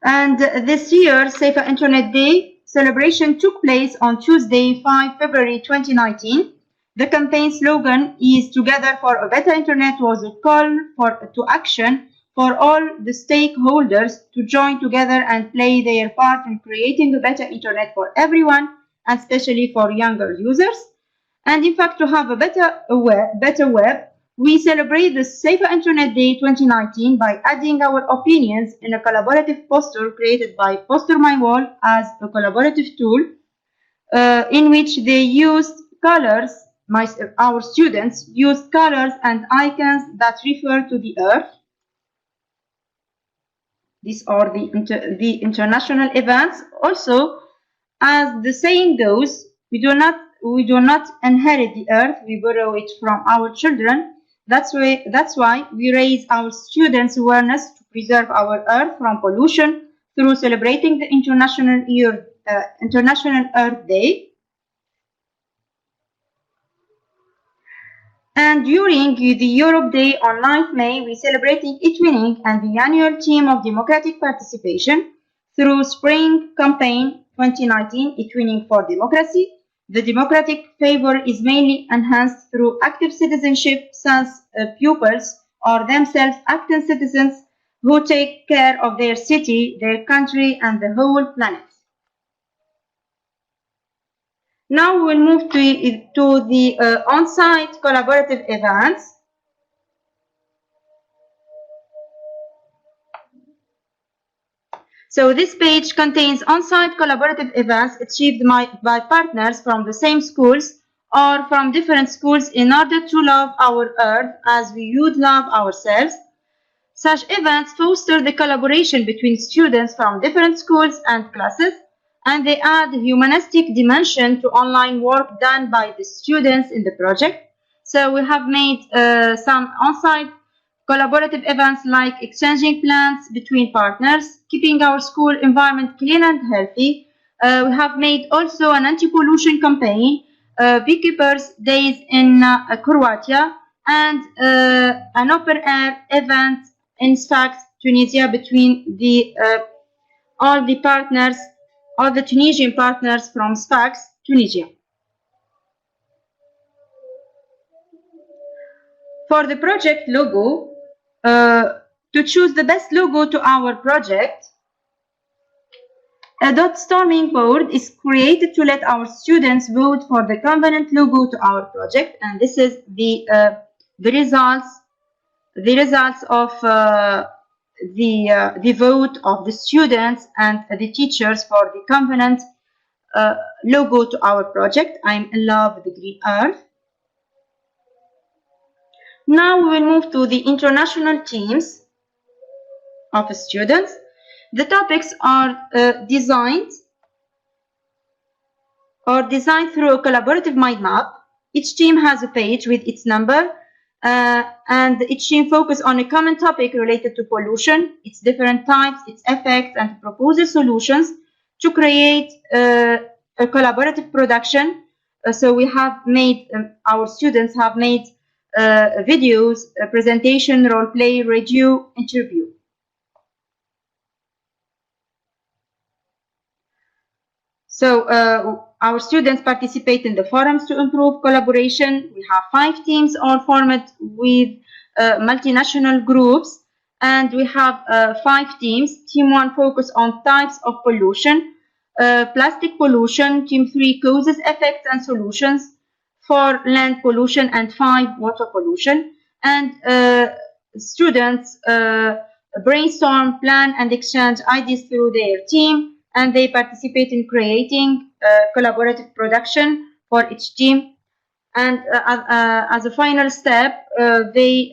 And this year, Safer Internet Day celebration took place on Tuesday, 5 February 2019. The campaign slogan is "Together for a Better Internet" was a call to action for all the stakeholders to join together and play their part in creating a better internet for everyone, and especially for younger users. And in fact, to have a better web, we celebrate the Safer Internet Day 2019 by adding our opinions in a collaborative poster created by Poster My Wall as a collaborative tool in which they used colors. Our students used colors and icons that refer to the Earth. These are the international events. Also, as the saying goes, we do not inherit the Earth, we borrow it from our children. That's why we raise our students' awareness to preserve our Earth from pollution through celebrating the International Earth Day. And during the Europe Day on 9th May, we celebrated e-twinning and the annual theme of democratic participation through Spring Campaign 2019, e-twinning for democracy. The democratic favor is mainly enhanced through active citizenship, since pupils are themselves active citizens who take care of their city, their country, and the whole planet. Now we'll move to the on-site collaborative events. So this page contains on-site collaborative events achieved by partners from the same schools or from different schools in order to love our Earth as we would love ourselves. Such events foster the collaboration between students from different schools and classes, and they add a humanistic dimension to online work done by the students in the project. So we have made some on-site collaborative events like exchanging plants between partners, keeping our school environment clean and healthy. We have made also an anti-pollution campaign, beekeepers days in Croatia, and an open-air event in Sfax, Tunisia, between all the Tunisian partners from Sfax, Tunisia. For the project logo, to choose the best logo to our project, a .storming board is created to let our students vote for the convenient logo to our project, and this is the results of the vote of the students and the teachers for the convenient logo to our project. I'm in love with the green earth. Now we will move to the international teams of students. The topics are designed through a collaborative mind map. Each team has a page with its number, and each team focuses on a common topic related to pollution, its different types, its effects, and proposes solutions to create a collaborative production. So we have made, our students have made videos, a presentation, role play, radio, interview. So our students participate in the forums to improve collaboration. We have 5 teams all formed with multinational groups, and we have 5 teams. Team 1 focus on types of pollution, plastic pollution. Team 3 causes, effects, and solutions. 4 land pollution, and 5 water pollution. And students brainstorm, plan, and exchange ideas through their team, and they participate in creating collaborative production for each team. And as a final step, they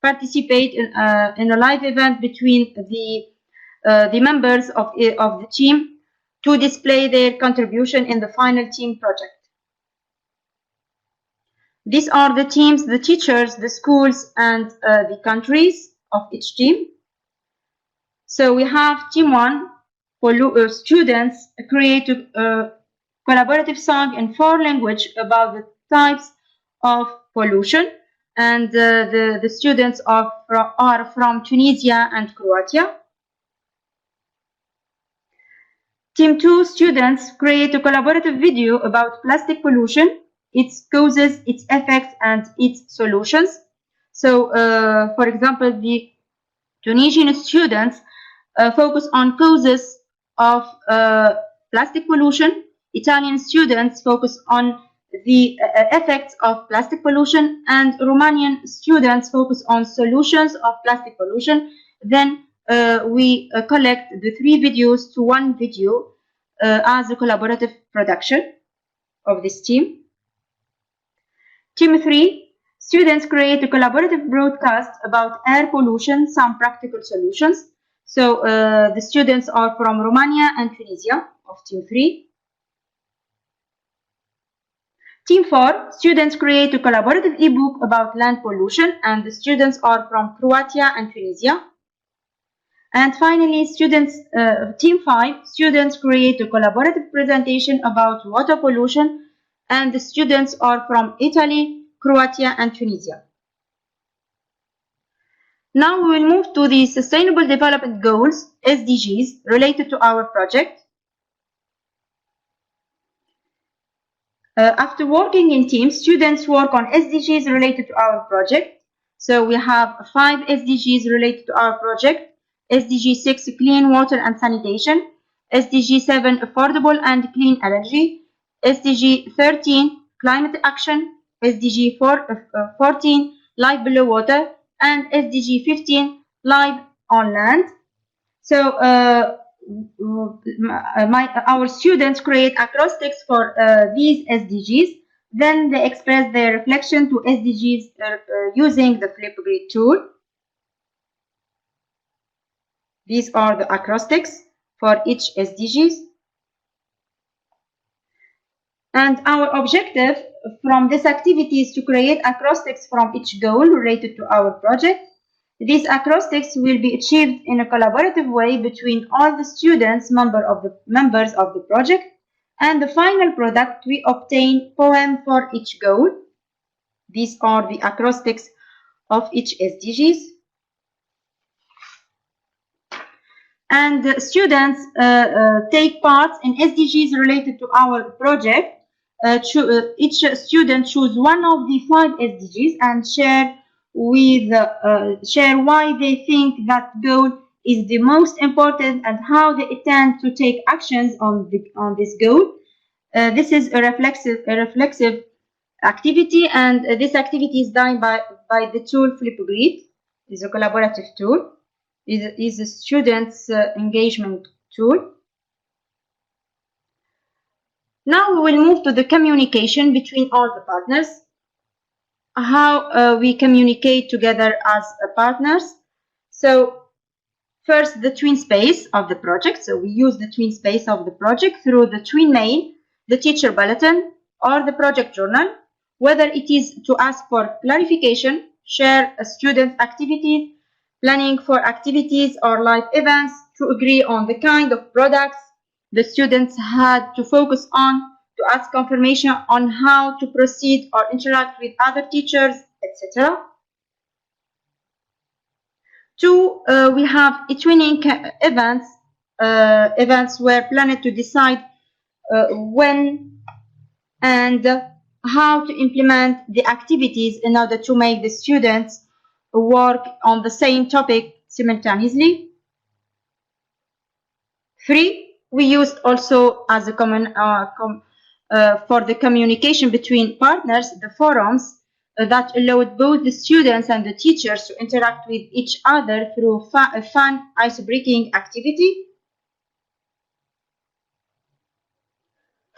participate in a live event between the members of the team to display their contribution in the final team project. These are the teams, the teachers, the schools, and the countries of each team. So we have team 1. Students create a collaborative song in 4 languages about the types of pollution, and the students are from Tunisia and Croatia. Team 2 students create a collaborative video about plastic pollution, its causes, its effects, and its solutions. So, for example, the Tunisian students focus on causes of plastic pollution. Italian students focus on the effects of plastic pollution, and Romanian students focus on solutions of plastic pollution. Then we collect the 3 videos to 1 video as a collaborative production of this team. Team 3, students create a collaborative broadcast about air pollution, some practical solutions. So the students are from Romania and Tunisia of Team 3. Team 4, students create a collaborative ebook about land pollution, and the students are from Croatia and Tunisia. And finally, Team 5, students create a collaborative presentation about water pollution, and the students are from Italy, Croatia, and Tunisia. Now we will move to the Sustainable Development Goals, SDGs, related to our project. After working in teams, students work on SDGs related to our project. So we have 5 SDGs related to our project. SDG 6, clean water and sanitation. SDG 7, affordable and clean energy. SDG 13, climate action. SDG 14, life below water. And SDG 15, life on land. So our students create acrostics for these SDGs. Then they express their reflection to SDGs using the Flipgrid tool. These are the acrostics for each SDGs. And our objective from this activity is to create acrostics from each goal related to our project. These acrostics will be achieved in a collaborative way between all the students, members of the project, and the final product we obtain poem for each goal. These are the acrostics of each SDGs. And students take part in SDGs related to our project. Each student choose one of the 5 SDGs and share why they think that goal is the most important and how they intend to take actions on this goal. This is a reflexive activity, and this activity is done by the tool Flipgrid. It's a collaborative tool. It is a student's engagement tool. Now we will move to the communication between all the partners. How we communicate together as partners. So first, the twin space of the project. So we use the twin space of the project through the twin mail, the teacher bulletin, or the project journal, whether it is to ask for clarification, share a student activities, planning for activities or live events, to agree on the kind of products the students had to focus on, to ask confirmation on how to proceed or interact with other teachers, etc. 2, we have e-twinning events. Events were planned to decide when and how to implement the activities in order to make the students work on the same topic simultaneously. 3, we used also as a common for the communication between partners, the forums that allowed both the students and the teachers to interact with each other through a fun, ice-breaking activity.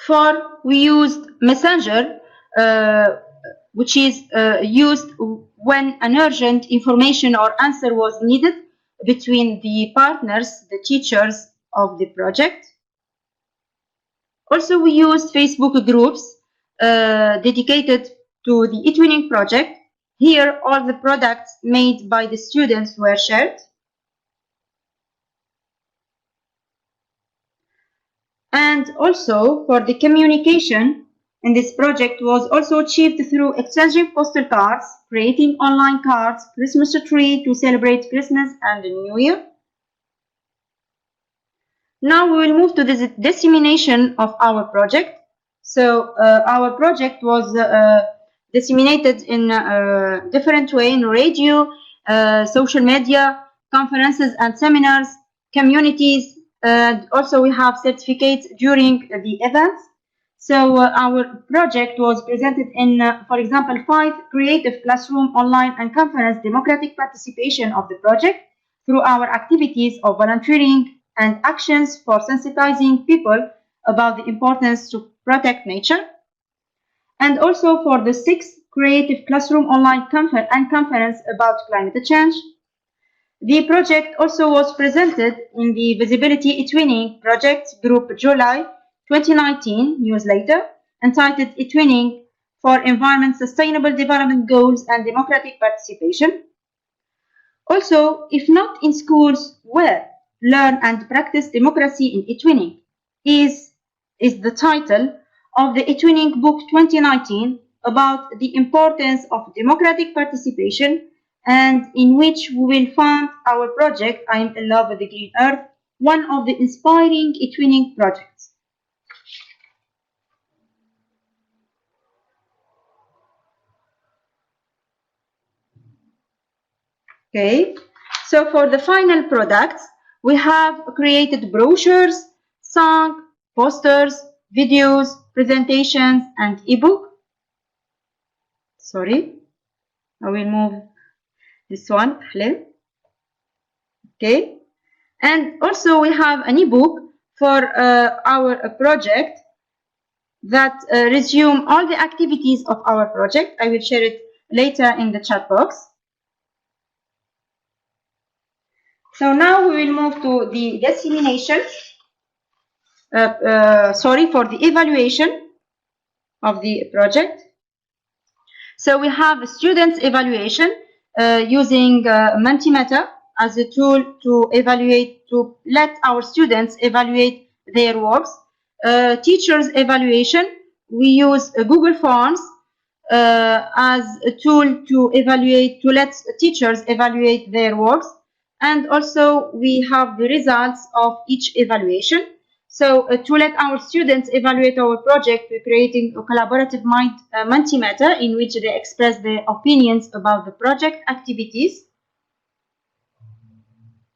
4, we used Messenger, which is used when an urgent information or answer was needed between the partners, the teachers of the project. Also, we used Facebook groups dedicated to the e-twinning project. Here, all the products made by the students were shared. And also, for the communication in this project was also achieved through exchanging postal cards, creating online cards, Christmas tree to celebrate Christmas and the New Year. Now we will move to the dissemination of our project. So our project was disseminated in a different way in radio, social media, conferences and seminars, communities. Also we have certificates during the events. So our project was presented in, for example, 5 creative classroom, online and conference democratic participation of the project through our activities of volunteering and actions for sensitizing people about the importance to protect nature. And also for the 6th creative classroom, online and conference about climate change. The project also was presented in the Visibility eTwinning Project Group July 2019 newsletter entitled eTwinning for Environment Sustainable Development Goals and Democratic Participation. Also, if not in schools, where? Learn and Practice Democracy in eTwinning is the title of the eTwinning book 2019 about the importance of democratic participation, and in which we will fund our project I Am in Love with the Green Earth, one of the inspiring eTwinning projects. Okay, so for the final products, we have created brochures, song, posters, videos, presentations, and ebook. Sorry, I will move this one. Okay, and also we have an ebook for our project that resume all the activities of our project. I will share it later in the chat box. So now we will move to the dissemination. For the evaluation of the project. So we have students evaluation using Mentimeter as a tool to evaluate, to let our students evaluate their works. Teachers evaluation, we use Google Forms as a tool to evaluate, to let teachers evaluate their works. And also we have the results of each evaluation. So to let our students evaluate our project, we're creating a collaborative Mentimeter in which they express their opinions about the project activities.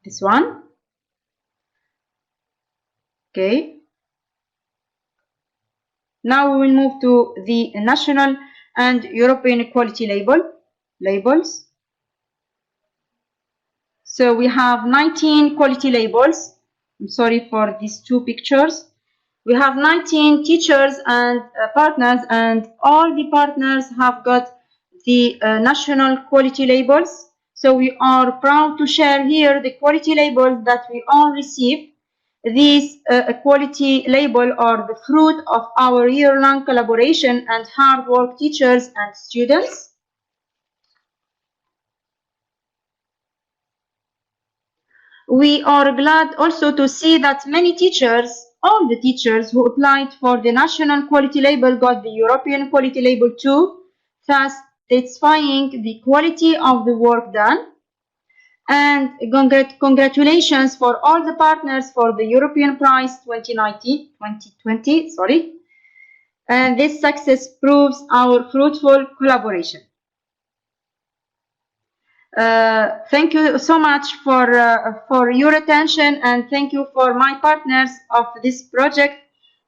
This one. Okay. Now we will move to the national and European quality labels. So we have 19 quality labels. I'm sorry for these 2 pictures. We have 19 teachers and partners, and all the partners have got the national quality labels. So we are proud to share here the quality labels that we all received. These quality label are the fruit of our year-long collaboration and hard work, teachers and students. We are glad also to see that many teachers, all the teachers who applied for the national quality label got the European quality label too, thus satisfying the quality of the work done. And congratulations for all the partners for the European Prize 2020. And this success proves our fruitful collaboration. Thank you so much for your attention, and thank you for my partners of this project,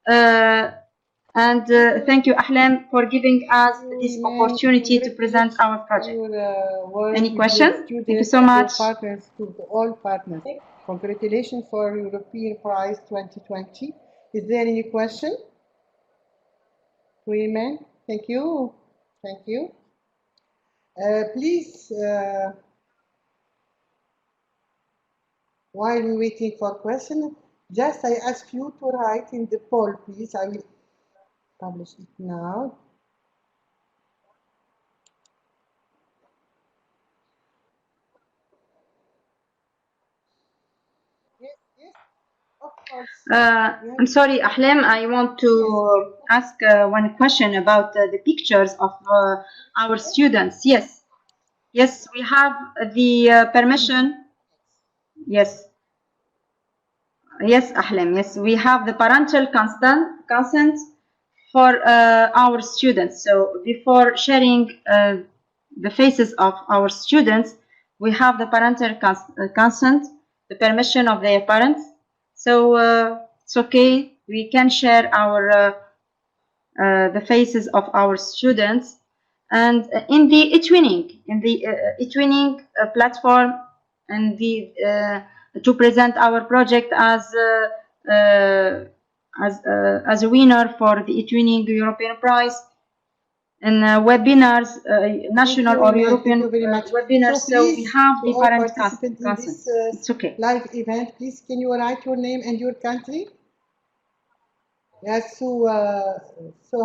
and thank you Ahlam for giving us this opportunity to present our project. Any questions? Thank you so much. Partners, to all partners. Congratulations for European Prize 2020. Is there any question? Women, thank you. Thank you. Please, while we're waiting for questions, just I ask you to write in the poll, please. I will publish it now. Yes, of course. I'm sorry, Ahlam, I want to ask one question about the pictures of our students. Yes, we have the permission. Yes, Ahlam. Yes, we have the parental consent for our students. So before sharing the faces of our students, we have the parental consent, the permission of their parents. So it's okay, we can share our the faces of our students. And in the e-twinning, platform, and to present our project as a winner for the e-twinning European Prize in webinars, national or European webinars. So we have to the all parent participants in consent. this It's okay. live event, please can you write your name and your country? We are so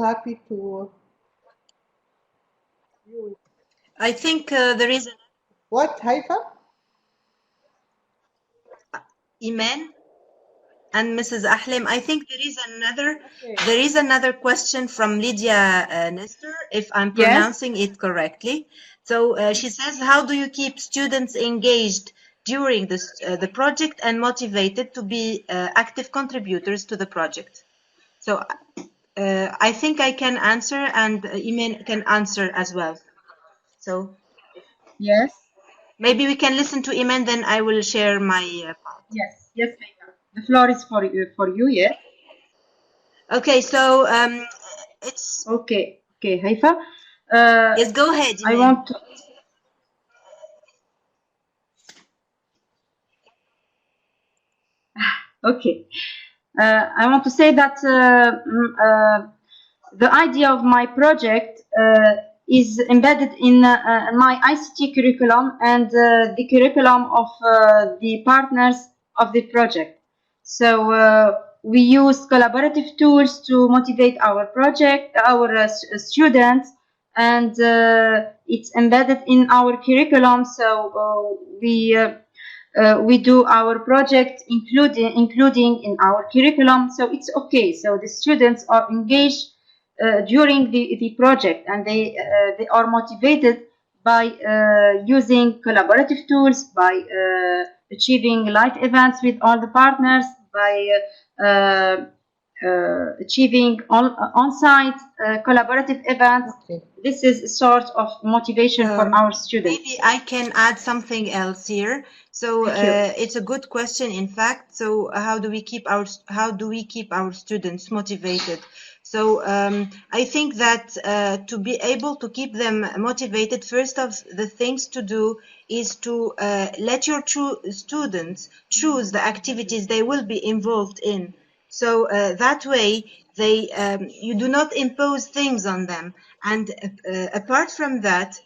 happy to you. I think there is What, Haifa? Iman and Mrs. Ahlim. I think there is another question from Lydia Nestor, if I'm pronouncing it correctly. So she says, how do you keep students engaged during the project and motivated to be active contributors to the project? So I think I can answer, and Iman can answer as well. So yes, maybe we can listen to Iman, then I will share my part. Yes, the floor is for you, yes. Okay, so it's okay, Haifa. yes, go ahead, I Iman. want to. Okay, I want to say that the idea of my project is embedded in my ICT curriculum and the curriculum of the partners of the project. So we use collaborative tools to motivate our project, our students, and it's embedded in our curriculum. So we do our project including in our curriculum. So it's okay. So the students are engaged during the project, and they are motivated by using collaborative tools, by achieving live events with all the partners, by achieving on-site collaborative events. Okay. This is a sort of motivation for our students. Maybe I can add something else here. So it's a good question, in fact. So how do we keep our students motivated? So I think that to be able to keep them motivated, first of the things to do is to let your students choose the activities they will be involved in. So that way, you do not impose things on them. And apart from that,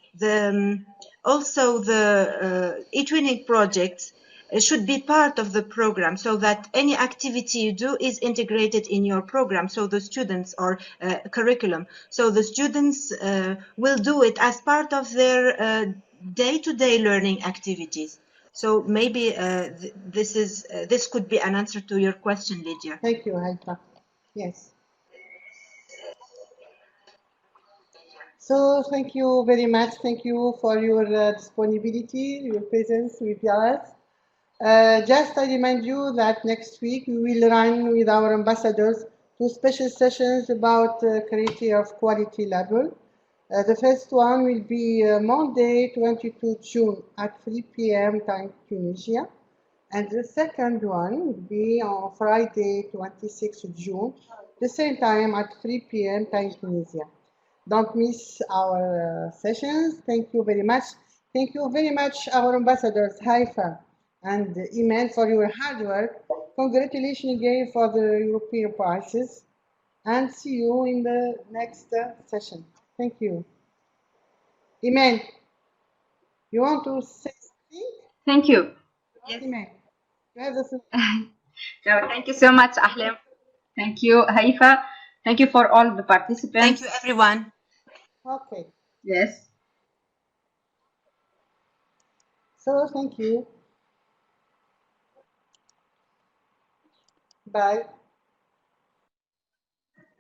also the e-twinning projects should be part of the program, so that any activity you do is integrated in your program, so the students or curriculum. So the students will do it as part of their day-to-day learning activities. So maybe this could be an answer to your question, Lydia. Thank you, Haifa. Yes. So thank you very much. Thank you for your disponibility, your presence with us. Just I remind you that next week we will run with our ambassadors 2 special sessions about creating of quality level. The first one will be Monday, 22 June at 3 p.m. time Tunisia. And the second one will be on Friday, 26 June, the same time at 3 p.m. time Tunisia. Don't miss our sessions. Thank you very much. Thank you very much, our ambassadors, Haifa and Iman, for your hard work. Congratulations again for the European prizes. And see you in the next session. Thank you. Iman, you want to say something? Thank you. Yes. Iman, you have the floor. So thank you so much, Ahlim. Thank you, Haifa. Thank you for all the participants. Thank you, everyone. Okay. Yes. So thank you. Bye.